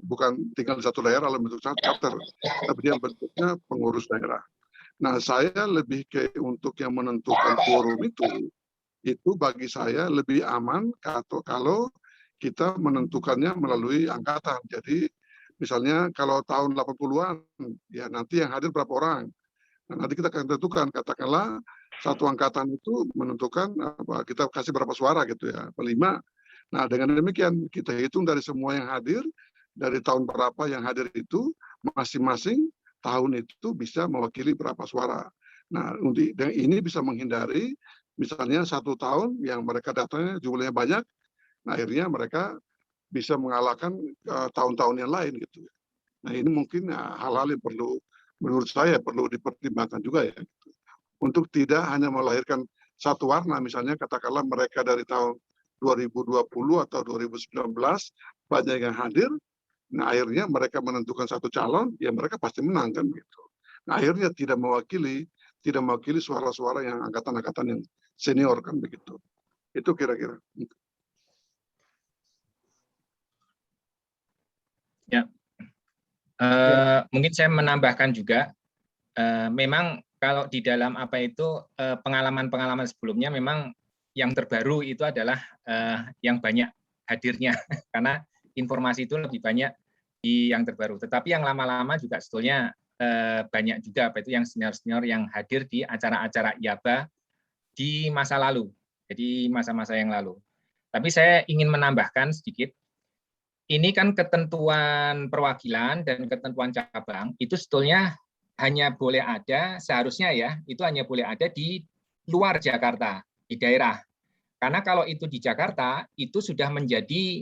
S13: bukan tinggal di satu daerah lalu membentuk satu chapter, tapi dia bentuknya pengurus daerah. Nah, saya lebih ke untuk yang menentukan quorum itu bagi saya lebih aman kalau kita menentukannya melalui angkatan. Jadi misalnya kalau tahun 80-an, ya nanti yang hadir berapa orang. Nah, nanti kita akan tentukan, katakanlah satu angkatan itu menentukan kita kasih berapa suara gitu ya, 5. Nah, dengan demikian kita hitung dari semua yang hadir, dari tahun berapa yang hadir itu, masing-masing tahun itu bisa mewakili berapa suara. Nah, dengan ini bisa menghindari misalnya satu tahun yang mereka datangnya jumlahnya banyak, nah akhirnya mereka bisa mengalahkan tahun-tahun yang lain gitu. Nah, ini mungkin hal-hal yang perlu, menurut saya perlu dipertimbangkan juga ya. Gitu. Untuk tidak hanya melahirkan satu warna, misalnya katakanlah mereka dari tahun 2020 atau 2019 banyak yang hadir, nah akhirnya mereka menentukan satu calon, ya mereka pasti menang kan gitu. Nah, akhirnya tidak mewakili suara-suara yang angkatan-angkatan yang senior kan begitu. Itu kira-kira.
S4: Ya, mungkin saya menambahkan juga, memang kalau di dalam pengalaman-pengalaman sebelumnya memang yang terbaru itu adalah yang banyak hadirnya, karena informasi itu lebih banyak di yang terbaru. Tetapi yang lama-lama juga sebetulnya banyak juga yang senior-senior yang hadir di acara-acara IABA di masa lalu, jadi masa-masa yang lalu. Tapi saya ingin menambahkan sedikit. Ini kan ketentuan perwakilan dan ketentuan cabang itu sebetulnya hanya boleh ada, seharusnya ya, itu hanya boleh ada di luar Jakarta, di daerah. Karena kalau itu di Jakarta, itu sudah menjadi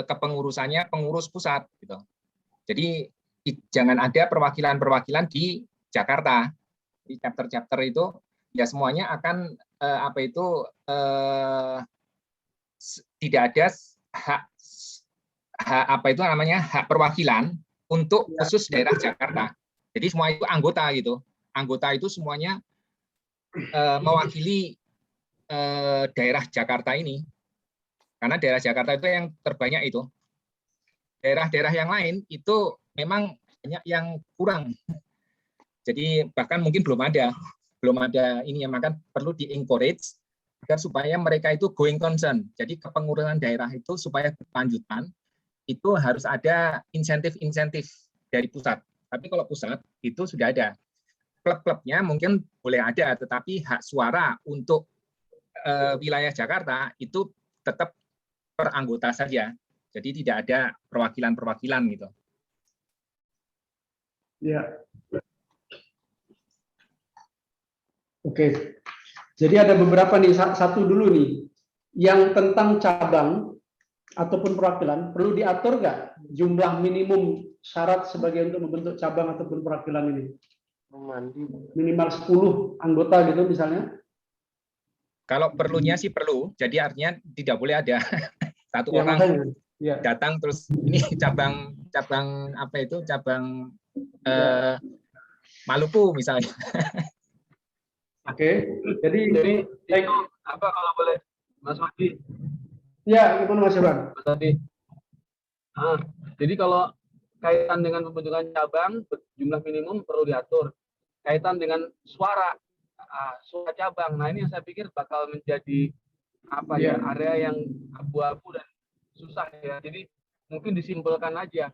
S4: kepengurusannya pengurus pusat. Gitu. Jadi jangan ada perwakilan-perwakilan di Jakarta. Di chapter-chapter itu ya semuanya akan tidak ada hak hak perwakilan untuk khusus daerah Jakarta. Jadi semua itu anggota gitu. Anggota itu semuanya mewakili daerah Jakarta ini. Karena daerah Jakarta itu yang terbanyak itu. Daerah-daerah yang lain itu memang banyak yang kurang. Jadi bahkan mungkin belum ada ini yang maka perlu di-encourage agar supaya mereka itu going concern. Jadi kepengurusan daerah itu supaya berkelanjutan itu harus ada insentif-insentif dari pusat. Tapi kalau pusat itu sudah ada. Klub-klubnya mungkin boleh ada, tetapi hak suara untuk wilayah Jakarta itu tetap per anggota saja. Jadi tidak ada perwakilan-perwakilan gitu.
S1: Ya. Oke. Jadi ada beberapa nih, satu dulu nih. Yang tentang cabang ataupun perwakilan, perlu diatur nggak jumlah minimum syarat sebagai untuk membentuk cabang ataupun perwakilan ini? Minimal 10 anggota gitu misalnya?
S4: Kalau perlunya sih perlu, jadi artinya tidak boleh ada satu
S1: Ya,
S4: orang
S1: makanya.
S4: datang terus ini cabang Maluku misalnya.
S1: Oke, jadi
S2: itu apa kalau boleh Mas Madi?
S1: Ya, gimana Mas Irwan?
S2: Mas Madi. Jadi kalau kaitan dengan pembentukan cabang, jumlah minimum perlu diatur. Kaitan dengan suara cabang. Nah ini yang saya pikir bakal menjadi area yang abu-abu dan susah ya. Jadi mungkin disimpulkan aja.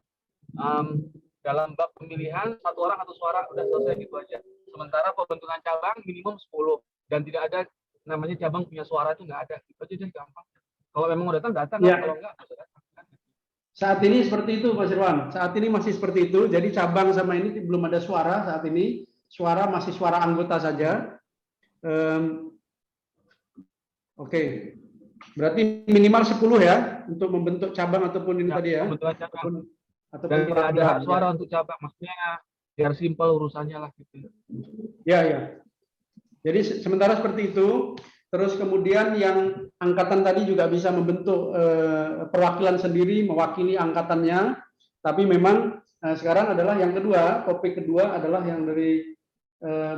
S2: Dalam bab pemilihan satu orang atau suara udah selesai gitu aja. Sementara pembentukan cabang minimum 10 dan tidak ada namanya cabang punya suara itu nggak ada. Itu aja deh gampang. Kalau memang mau datang
S1: Ya.
S2: kalau enggak bisa datang.
S1: Saat ini seperti itu Mas Irwan. Saat ini masih seperti itu. Jadi cabang sama ini belum ada suara saat ini. Suara masih suara anggota saja. Oke. Berarti minimal 10 ya untuk membentuk cabang ataupun ini tadi ya. Ataupun
S2: dan tidak ada hak suara untuk cabang, maksudnya biar simpel urusannya lah gitu.
S1: Ya. Jadi sementara seperti itu. Terus kemudian yang angkatan tadi juga bisa membentuk perwakilan sendiri, mewakili angkatannya. Tapi memang sekarang adalah yang kedua, topik kedua adalah yang dari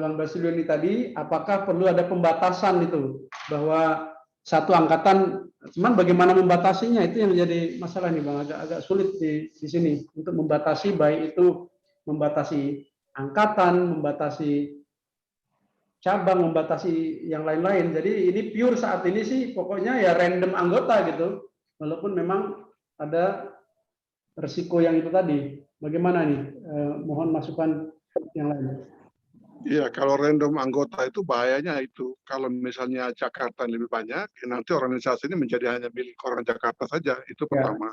S1: Bang Basilio ini tadi, apakah perlu ada pembatasan itu bahwa satu angkatan, cuman bagaimana membatasinya itu yang menjadi masalah nih Bang, agak sulit di sini untuk membatasi, baik itu membatasi angkatan, membatasi cabang, membatasi yang lain-lain. Jadi ini pure saat ini sih pokoknya ya random anggota gitu, walaupun memang ada resiko yang itu tadi. Bagaimana nih? Mohon masukan yang lain.
S13: Iya, kalau random anggota itu bahayanya itu. Kalau misalnya Jakarta lebih banyak, ya nanti organisasi ini menjadi hanya milik orang Jakarta saja. Itu pertama.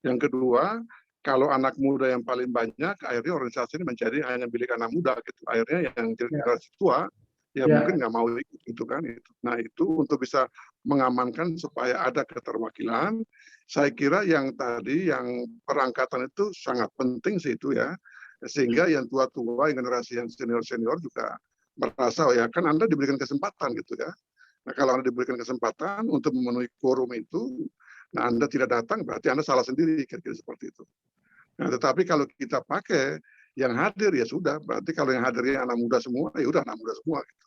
S13: Yang kedua, kalau anak muda yang paling banyak, akhirnya organisasi ini menjadi hanya milik anak muda. Gitu. Akhirnya yang generasi tua, mungkin nggak mau ikut gitu kan. Nah itu untuk bisa mengamankan supaya ada keterwakilan. Saya kira yang tadi, yang perangkatan itu sangat penting sih itu ya. Sehingga yang tua-tua, yang generasi yang senior-senior juga merasa, ya kan Anda diberikan kesempatan gitu ya. Nah kalau Anda diberikan kesempatan untuk memenuhi quorum itu, nah Anda tidak datang, berarti Anda salah sendiri, kira-kira seperti itu. Nah tetapi kalau kita pakai yang hadir, ya sudah, berarti kalau yang hadirnya anak muda semua, ya udah anak muda semua gitu.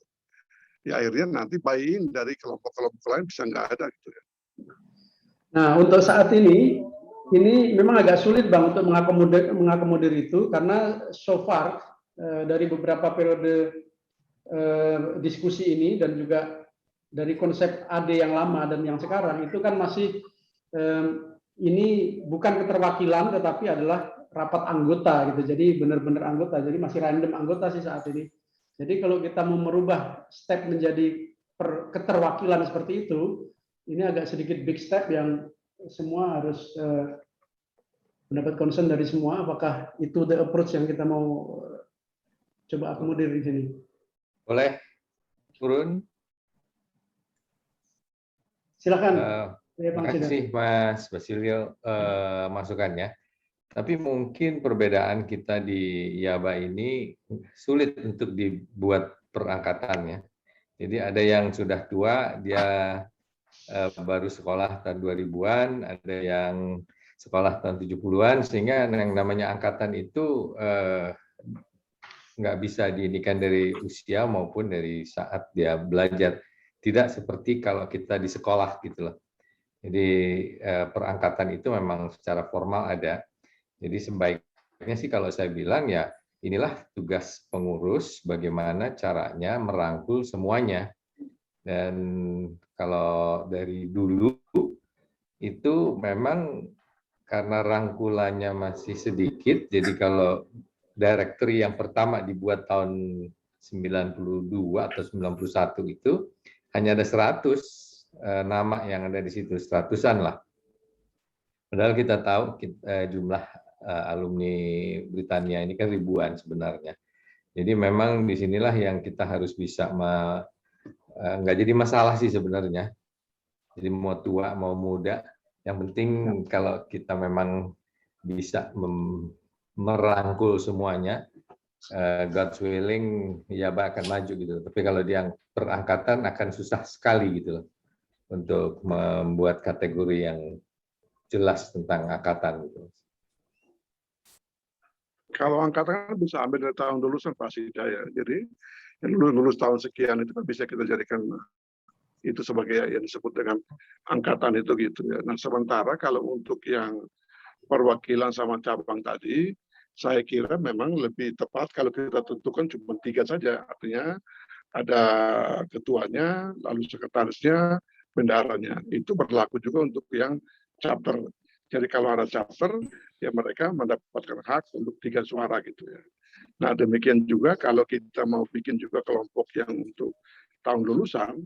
S13: Ya akhirnya nanti buy-in dari kelompok-kelompok lain bisa nggak ada gitu ya.
S1: Nah untuk saat ini memang agak sulit Bang untuk mengakomodir itu karena so far dari beberapa periode diskusi ini dan juga dari konsep AD yang lama dan yang sekarang itu kan masih ini bukan keterwakilan tetapi adalah rapat anggota gitu. Jadi benar-benar anggota. Jadi masih random anggota sih saat ini. Jadi kalau kita mau merubah step menjadi keterwakilan seperti itu, ini agak sedikit big step yang semua harus mendapat concern dari semua. Apakah itu the approach yang kita mau coba akomodir di sini?
S5: Boleh turun?
S1: Silakan.
S5: Terima kasih Mas Basilio masukannya. Tapi mungkin perbedaan kita di IABA ini sulit untuk dibuat perangkatannya. Jadi ada yang sudah tua, dia baru sekolah tahun 2000-an, ada yang sekolah tahun 70-an, sehingga yang namanya angkatan itu nggak bisa diinikan dari usia maupun dari saat dia belajar. Tidak seperti kalau kita di sekolah gitu loh. Jadi perangkatan itu memang secara formal ada. Jadi sebaiknya sih kalau saya bilang ya inilah tugas pengurus bagaimana caranya merangkul semuanya. Dan kalau dari dulu itu memang karena rangkulannya masih sedikit, jadi kalau directory yang pertama dibuat tahun 92 atau 91 itu hanya ada 100 nama yang ada di situ, 100-an lah. Padahal kita tahu jumlah alumni Britania ini kan ribuan sebenarnya. Jadi memang disinilah yang kita harus bisa nggak jadi masalah sih sebenarnya. Jadi mau tua mau muda, yang penting kalau kita memang bisa merangkul semuanya, God's willing, IABA akan maju gitu. Tapi kalau dia perangkatan akan susah sekali gitu loh untuk membuat kategori yang jelas tentang angkatan gitu.
S13: Kalau angkatan bisa ambil dari tahun lulusan pasti ya. Jadi yang lulus tahun sekian itu kan bisa kita jadikan itu sebagai yang disebut dengan angkatan itu gitu ya. Nah sementara kalau untuk yang perwakilan sama cabang tadi, saya kira memang lebih tepat kalau kita tentukan cuma 3 saja. Artinya ada ketuanya, lalu sekretarisnya, bendaharanya. Itu berlaku juga untuk yang chapter. Jadi kalau ada chapter, ya mereka mendapatkan hak untuk 3 suara gitu ya. Nah demikian juga kalau kita mau bikin juga kelompok yang untuk tahun lulusan,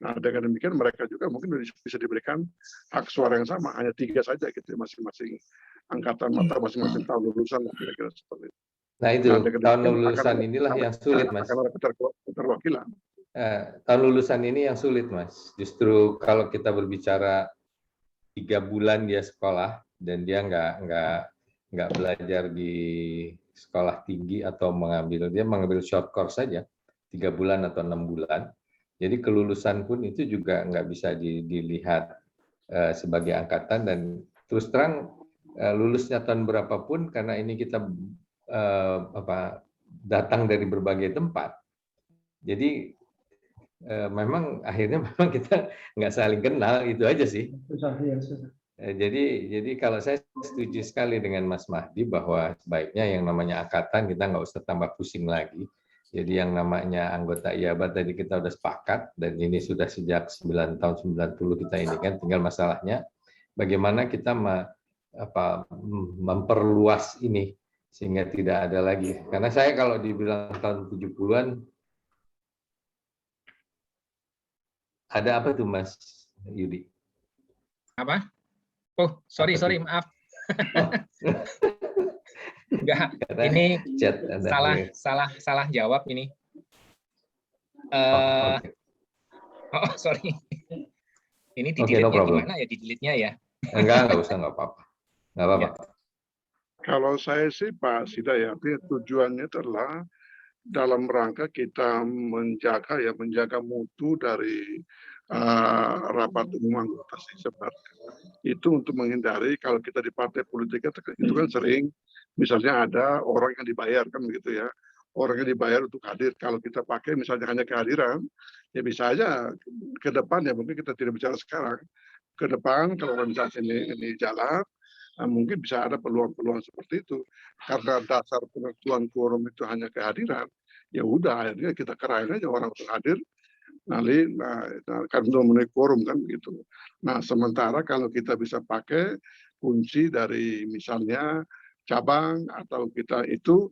S13: nah dengan demikian mereka juga mungkin bisa diberikan hak suara yang sama, hanya 3 saja gitu ya, masing-masing angkatan atau masing-masing tahun lulusan kira-kira seperti itu.
S5: Nah itu tahun lulusan inilah yang sulit mas.
S13: Akan ada keterwakilan.
S5: Tahun lulusan ini yang sulit mas. Justru kalau kita berbicara 3 bulan dia sekolah dan dia nggak belajar di sekolah tinggi atau dia mengambil short course saja 3 bulan atau 6 bulan. Jadi kelulusan pun itu juga nggak bisa dilihat sebagai angkatan, dan terus terang lulusnya tahun berapapun karena ini kita datang dari berbagai tempat. Jadi memang akhirnya memang kita nggak saling kenal, itu aja sih. Jadi kalau saya setuju sekali dengan Mas Mahdi bahwa sebaiknya yang namanya angkatan kita nggak usah tambah pusing lagi. Jadi yang namanya anggota IABA tadi kita udah sepakat, dan ini sudah sejak 9 tahun 90 kita ini kan, tinggal masalahnya bagaimana kita memperluas ini sehingga tidak ada lagi. Karena saya kalau dibilang tahun 70-an, ada apa tuh Mas Yudi?
S4: Apa? Oh, sorry, maaf. Oh. Enggak, ini salah jawab ini. Oh, sorry. Ini di delete-nya gimana ya? Di delete-nya ya?
S5: Enggak usah, enggak apa-apa. Enggak apa-apa.
S13: Kalau saya sih Pak Sida ya, tujuannya adalah dalam rangka kita menjaga mutu dari rapat umum anggota sebenarnya. Itu untuk menghindari kalau kita di partai politik itu kan sering misalnya ada orang yang dibayar kan begitu ya. Orang yang dibayar untuk hadir. Kalau kita pakai misalnya hanya kehadiran, ya bisa aja ke depan ya, mungkin kita tidak bicara sekarang. Ke depan kalau organisasi ini jalan, mungkin bisa ada peluang-peluang seperti itu. Karena dasar penentuan quorum itu hanya kehadiran, ya udah akhirnya kita kerahin aja orang untuk hadir. Kan memenuhi quorum kan begitu. Nah sementara kalau kita bisa pakai kunci dari misalnya cabang, atau kita itu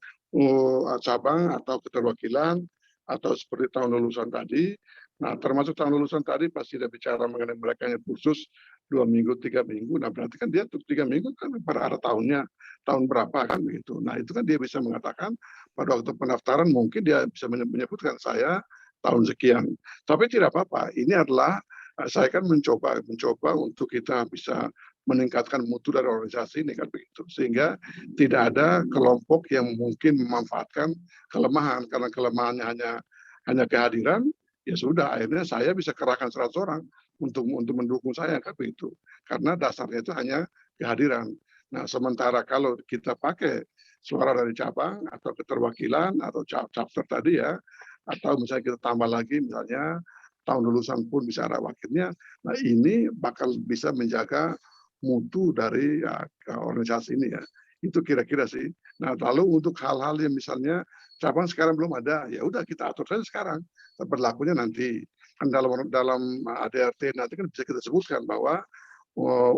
S13: cabang atau keterwakilan, atau seperti tahun lulusan tadi. Nah termasuk tahun lulusan tadi pasti tidak bicara mengenai mereka yang kursus 2 minggu, 3 minggu. Nah berarti kan dia untuk 3 minggu kan pada ada tahunnya, tahun berapa kan begitu. Nah itu kan dia bisa mengatakan pada waktu pendaftaran mungkin dia bisa menyebutkan saya tahun sekian. Tapi tidak apa-apa. Ini adalah saya kan mencoba untuk kita bisa meningkatkan mutu dari organisasi ini kan begitu, sehingga tidak ada kelompok yang mungkin memanfaatkan kelemahan, karena kelemahannya hanya kehadiran, ya sudah, akhirnya saya bisa kerahkan 100 orang untuk mendukung saya kan begitu. Karena dasarnya itu hanya kehadiran. Nah, sementara kalau kita pakai suara dari cabang atau keterwakilan atau chapter tadi ya, atau misalnya kita tambah lagi misalnya tahun lulusan pun bisa ada wakilnya. Nah, ini bakal bisa menjaga mutu dari organisasi ini ya. Itu kira-kira sih. Nah, lalu untuk hal-hal yang misalnya cabang sekarang belum ada, ya udah kita atur saja sekarang. Berlakunya nanti. Kan dalam ADRT nanti kan bisa kita sebutkan bahwa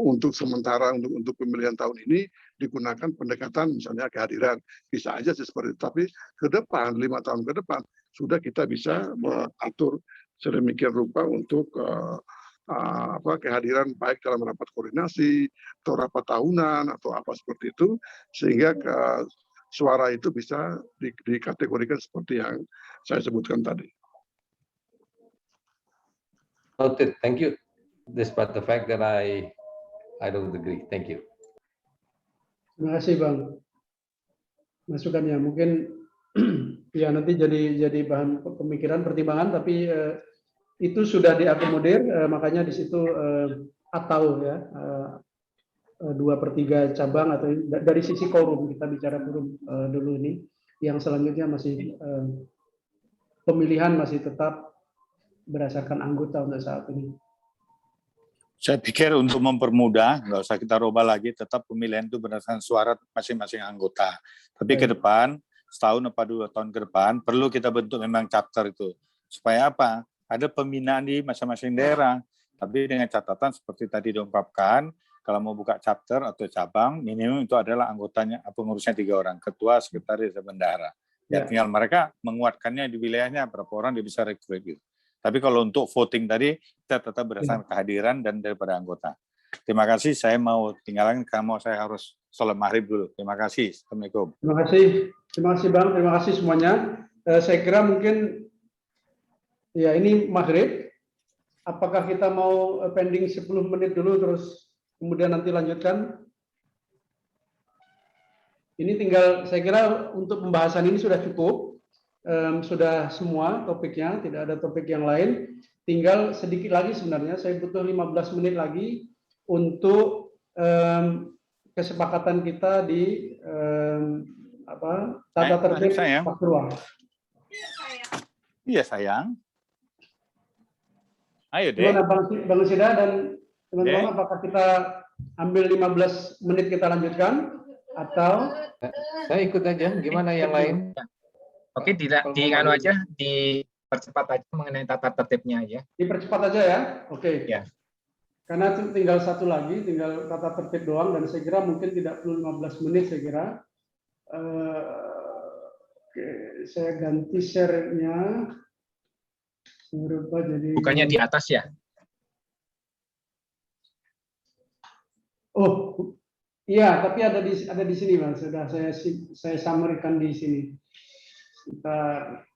S13: untuk sementara untuk pemilihan tahun ini digunakan pendekatan misalnya kehadiran. Bisa aja sih seperti itu. Tapi ke depan, 5 tahun ke depan, sudah kita bisa mengatur sedemikian rupa untuk kehadiran baik dalam rapat koordinasi atau rapat tahunan atau apa seperti itu, sehingga suara itu bisa dikategorikan seperti yang saya sebutkan tadi.
S5: Noted. Thank you. Despite the fact that I don't agree. Thank you.
S1: Terima kasih Bang. Masukannya mungkin ya nanti jadi bahan pemikiran, pertimbangan, tapi itu sudah diakomodir, makanya di situ atau ya 2/3 cabang atau dari sisi quorum, kita bicara quorum dulu ini. Yang selanjutnya masih pemilihan masih tetap berdasarkan anggota untuk saat ini.
S7: Saya pikir untuk mempermudah, nggak usah kita rubah lagi, tetap pemilihan itu berdasarkan suara masing-masing anggota. Tapi ke depan, setahun atau 2 tahun ke depan, perlu kita bentuk memang chapter itu. Supaya apa? Ada pembinaan di masing-masing daerah. Tapi dengan catatan seperti tadi diungkapkan, kalau mau buka chapter atau cabang, minimum itu adalah anggotanya, pengurusnya 3 orang, ketua, sekretaris, dan bendahara. Ya, tinggal mereka menguatkannya di wilayahnya, berapa orang dia bisa rekrut gitu. Tapi kalau untuk voting tadi, kita tetap berdasarkan kehadiran dan daripada anggota. Terima kasih, saya mau tinggalkan karena saya harus sholat maghrib dulu. Terima kasih. Assalamualaikum.
S1: Terima kasih Bang, terima kasih semuanya. Saya kira mungkin ya ini maghrib. Apakah kita mau pending 10 menit dulu terus kemudian nanti lanjutkan? Ini tinggal, saya kira untuk pembahasan ini sudah cukup. Sudah semua topiknya, tidak ada topik yang lain. Tinggal sedikit lagi sebenarnya, saya butuh 15 menit lagi untuk kesepakatan kita di tata tertib waktu ruang.
S7: Iya sayang. Ayo deh.
S1: Gimana Bang Sida dan teman-teman, apakah kita ambil 15 menit kita lanjutkan atau?
S5: Saya ikut aja. Gimana yang lain?
S4: Oke, dipercepat aja mengenai tata tertibnya aja.
S1: Dipercepat aja ya, oke.
S4: Ya.
S1: Karena tinggal satu lagi, tinggal tata tertib doang, dan saya kira mungkin tidak perlu 15 menit saya kira. Oke, saya ganti share-nya. Berubah jadi.
S4: Bukannya di atas ya?
S1: Oh, iya, tapi ada di sini Mas. Sudah saya summary-kan di sini. Bentar.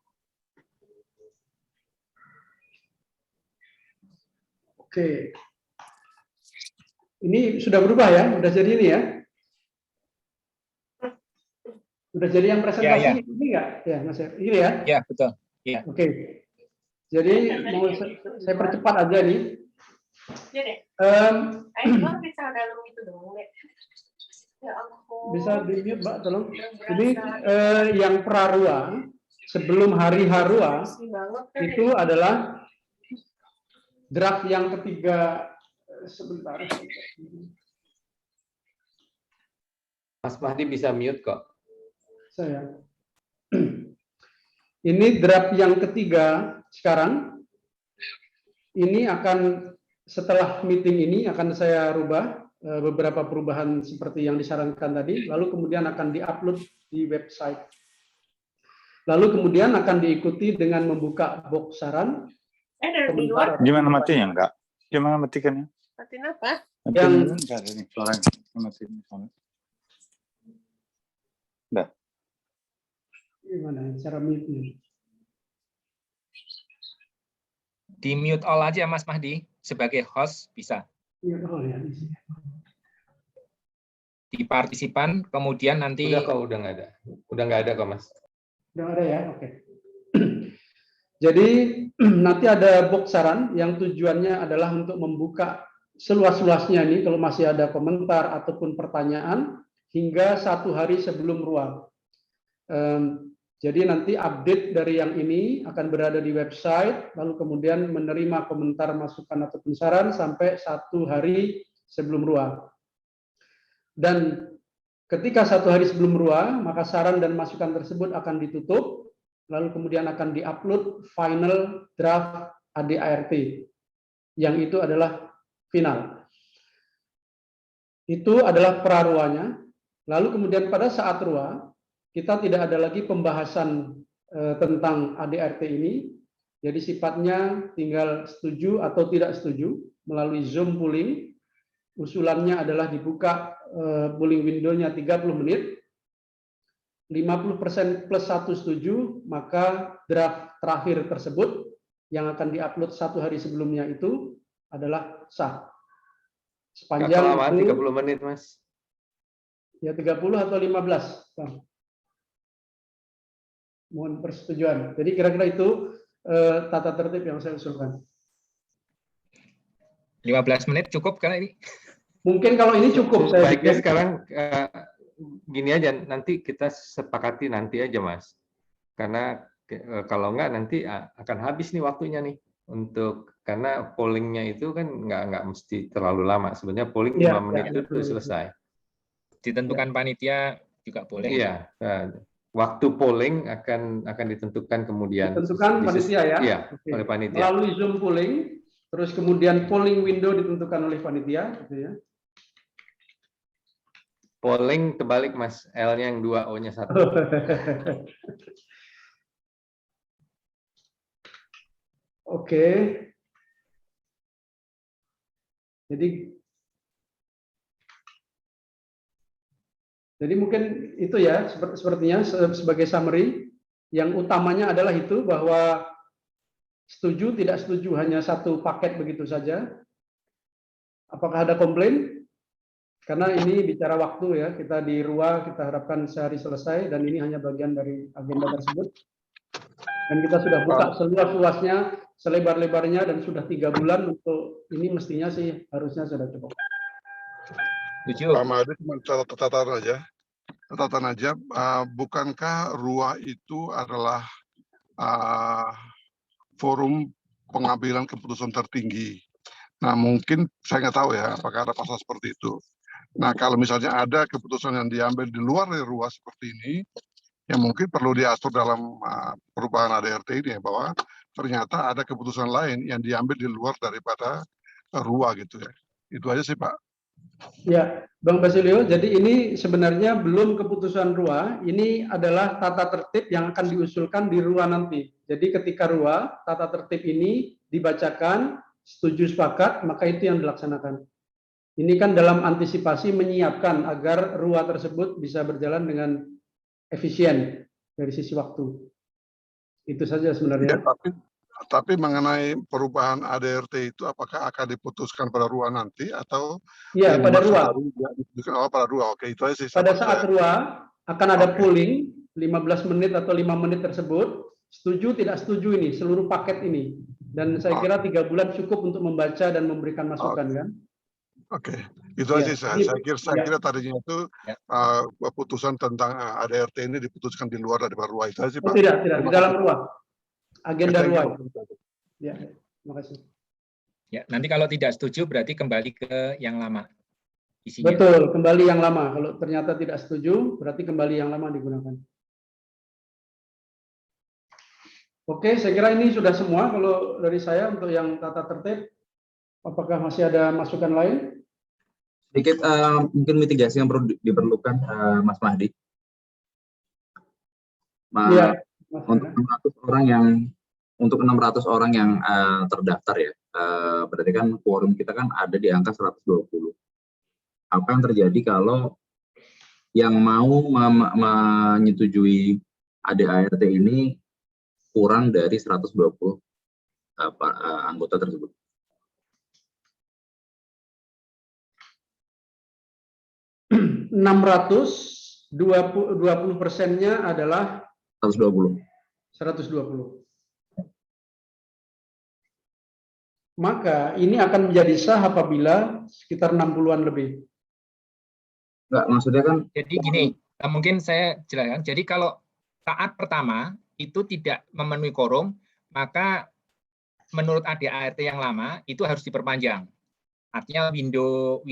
S1: Oke. Ini sudah berubah ya? Sudah jadi ini ya? Sudah jadi yang presentasi ini enggak? Ya, Mas. Ini ya?
S4: Ya, betul. Ya.
S1: Oke. Jadi mau saya percepat aja nih. Bisa di-mute, Mbak, tolong. Jadi yang prarua sebelum hari harua itu adalah draft yang ketiga. Sebentar.
S5: Mas Mahdi bisa mute kok.
S1: Saya. Ini draft yang ketiga sekarang. Ini akan setelah meeting ini akan saya rubah beberapa perubahan seperti yang disarankan tadi, lalu kemudian akan diupload di website. Lalu kemudian akan diikuti dengan membuka box saran.
S7: Gimana matinya enggak? Gimana matikannya?
S6: Matiin apa?
S1: Yang
S7: Udah.
S1: Gimana cara mute-nya?
S4: Di mute all aja Mas Mahdi sebagai host bisa.
S1: Oh ya,
S4: di partisipan, kemudian nanti
S5: udah nggak ada kok Mas.
S1: Udah ada ya, oke. Jadi nanti ada box saran yang tujuannya adalah untuk membuka seluas-luasnya nih kalau masih ada komentar ataupun pertanyaan hingga 1 hari sebelum RUA. Jadi nanti update dari yang ini akan berada di website, lalu kemudian menerima komentar, masukan ataupun saran sampai 1 hari sebelum RUA. Dan ketika 1 hari sebelum RUA, maka saran dan masukan tersebut akan ditutup, lalu kemudian akan diupload final draft ADART, yang itu adalah final. Itu adalah pra-RUA-nya. Lalu kemudian pada saat RUA, kita tidak ada lagi pembahasan tentang ADART ini, jadi sifatnya tinggal setuju atau tidak setuju melalui Zoom polling. Usulannya adalah dibuka polling window-nya 30 menit, 50% plus 1 setuju, maka draft terakhir tersebut yang akan diupload 1 hari sebelumnya itu adalah sah. Sepanjang
S5: lama,
S1: itu
S5: 30 menit, Mas.
S1: Ya 30 atau 15, Bang. Mohon persetujuan. Jadi kira-kira itu tata tertib yang saya usulkan.
S4: 15 menit cukup kan ini?
S1: Mungkin kalau ini cukup.
S5: Baiknya sekarang gini aja, nanti kita sepakati nanti aja, Mas. Karena kalau enggak nanti akan habis nih waktunya nih untuk, karena pollingnya itu kan nggak mesti terlalu lama. Sebenarnya polling 5 menit itu selesai.
S4: Ditentukan panitia juga boleh.
S5: Iya. Waktu polling akan ditentukan kemudian.
S1: Ditentukan panitia ya?
S5: Iya,
S1: Oke.
S5: oleh panitia.
S1: Melalui Zoom polling, terus kemudian polling window ditentukan oleh panitia, gitu ya.
S5: Polling terbalik, Mas. L-nya yang 2, O-nya 1.
S1: Oke. Jadi mungkin itu ya, sepertinya sebagai summary, yang utamanya adalah itu bahwa setuju tidak setuju hanya 1 paket begitu saja. Apakah ada komplain? Karena ini bicara waktu ya, kita di RUA kita harapkan sehari selesai dan ini hanya bagian dari agenda tersebut. Dan kita sudah buka seluas-luasnya, selebar-lebarnya dan sudah 3 bulan untuk ini, mestinya sih harusnya sudah cukup.
S13: Pak Mahdi, cuma catatan aja, bukankah RUA itu adalah forum pengambilan keputusan tertinggi? Nah, mungkin saya nggak tahu ya, apakah ada pasal seperti itu. Nah, kalau misalnya ada keputusan yang diambil di luar dari RUA seperti ini, yang mungkin perlu diatur dalam perubahan ADART ini ya, bahwa ternyata ada keputusan lain yang diambil di luar daripada RUA gitu ya. Itu aja sih, Pak.
S1: Ya, Bang Basilio, jadi ini sebenarnya belum keputusan RUA, ini adalah tata tertib yang akan diusulkan di RUA nanti. Jadi ketika RUA, tata tertib ini dibacakan, setuju sepakat, maka itu yang dilaksanakan. Ini kan dalam antisipasi menyiapkan agar RUA tersebut bisa berjalan dengan efisien dari sisi waktu. Itu saja sebenarnya.
S13: Ya, tapi mengenai perubahan ADART itu apakah akan diputuskan pada RUA nanti atau
S1: ya pada RUA?
S13: Pada RUA. Oke, itu aja sih.
S1: Pada saat RUA akan ada polling 15 menit atau 5 menit tersebut, setuju tidak setuju ini seluruh paket ini. Dan saya kira 3 bulan cukup untuk membaca dan memberikan masukan kan.
S13: Oke, itu aja sih. Saya kira tadinya itu keputusan tentang ADART ini diputuskan di luar dari RUA. Itu aja sih, Pak.
S1: Tidak, di dalam RUA. Agenda RUA. Ya, terima kasih.
S4: Ya, nanti kalau tidak setuju berarti kembali ke yang lama. Isinya.
S1: Betul, kembali yang lama. Kalau ternyata tidak setuju, berarti kembali yang lama digunakan. Oke, saya kira ini sudah semua kalau dari saya untuk yang tata tertib. Apakah masih ada masukan lain?
S8: Sedikit mungkin mitigasi yang perlu diperlukan, Mas Mahdi.
S1: Ya,
S8: untuk 600 orang yang terdaftar ya, berarti kan quorum kita kan ada di angka 120. Apa yang terjadi kalau yang mau menyetujui ADART ini kurang dari 120 anggota tersebut?
S1: $600, 20%-nya adalah
S8: 120.
S1: maka ini akan menjadi sah apabila sekitar 60-an lebih.
S8: Enggak, maksudnya kan
S4: Jadi gini, mungkin saya jelaskan. Jadi kalau saat pertama itu tidak memenuhi quorum, maka menurut ADART yang lama itu harus diperpanjang. Artinya window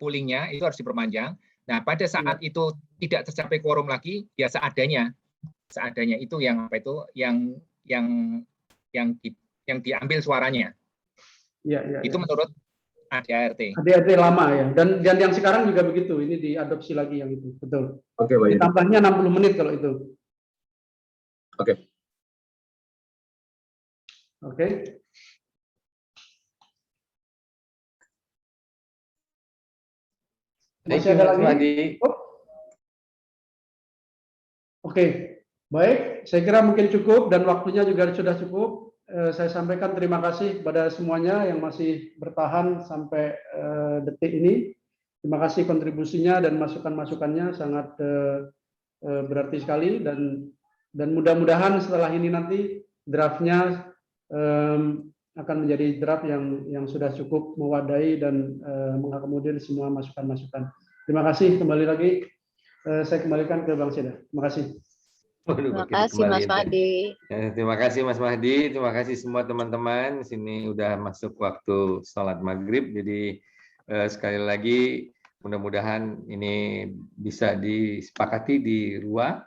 S4: poolingnya itu harus diperpanjang. Nah, pada saat itu tidak tercapai quorum lagi, ya seadanya itu yang yang diambil suaranya. Itu menurut ADART.
S1: ADART lama ya. Dan yang sekarang juga begitu. Ini diadopsi lagi yang itu. Betul.
S8: Oke, baik.
S1: Tambahnya 60 menit kalau itu.
S8: Oke.
S1: Oke. Masih ada lagi? Oh. Oke, baik. Saya kira mungkin cukup dan waktunya juga sudah cukup. Saya sampaikan terima kasih kepada semuanya yang masih bertahan sampai detik ini. Terima kasih kontribusinya dan masukan-masukannya sangat berarti sekali dan mudah-mudahan setelah ini nanti draftnya akan menjadi draft yang sudah cukup mewadai dan mengakomodir semua masukan-masukan. Terima kasih kembali lagi. Saya kembalikan ke Bang Seda. Terima kasih.
S10: Terima kasih Mas Mahdi.
S5: Terima kasih Mas Mahdi. Terima kasih semua teman-teman. Sini udah masuk waktu sholat maghrib. Jadi sekali lagi mudah-mudahan ini bisa disepakati di ruang.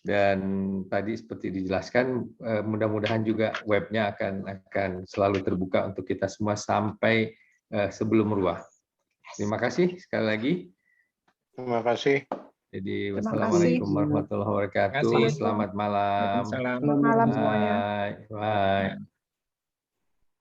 S5: Dan tadi seperti dijelaskan, mudah-mudahan juga webnya akan selalu terbuka untuk kita semua sampai sebelum ruah. Terima kasih sekali lagi.
S13: Terima kasih.
S5: Jadi wassalamualaikum warahmatullahi wabarakatuh. Selamat malam.
S4: Selamat
S6: malam semuanya.
S5: Bye. Bye.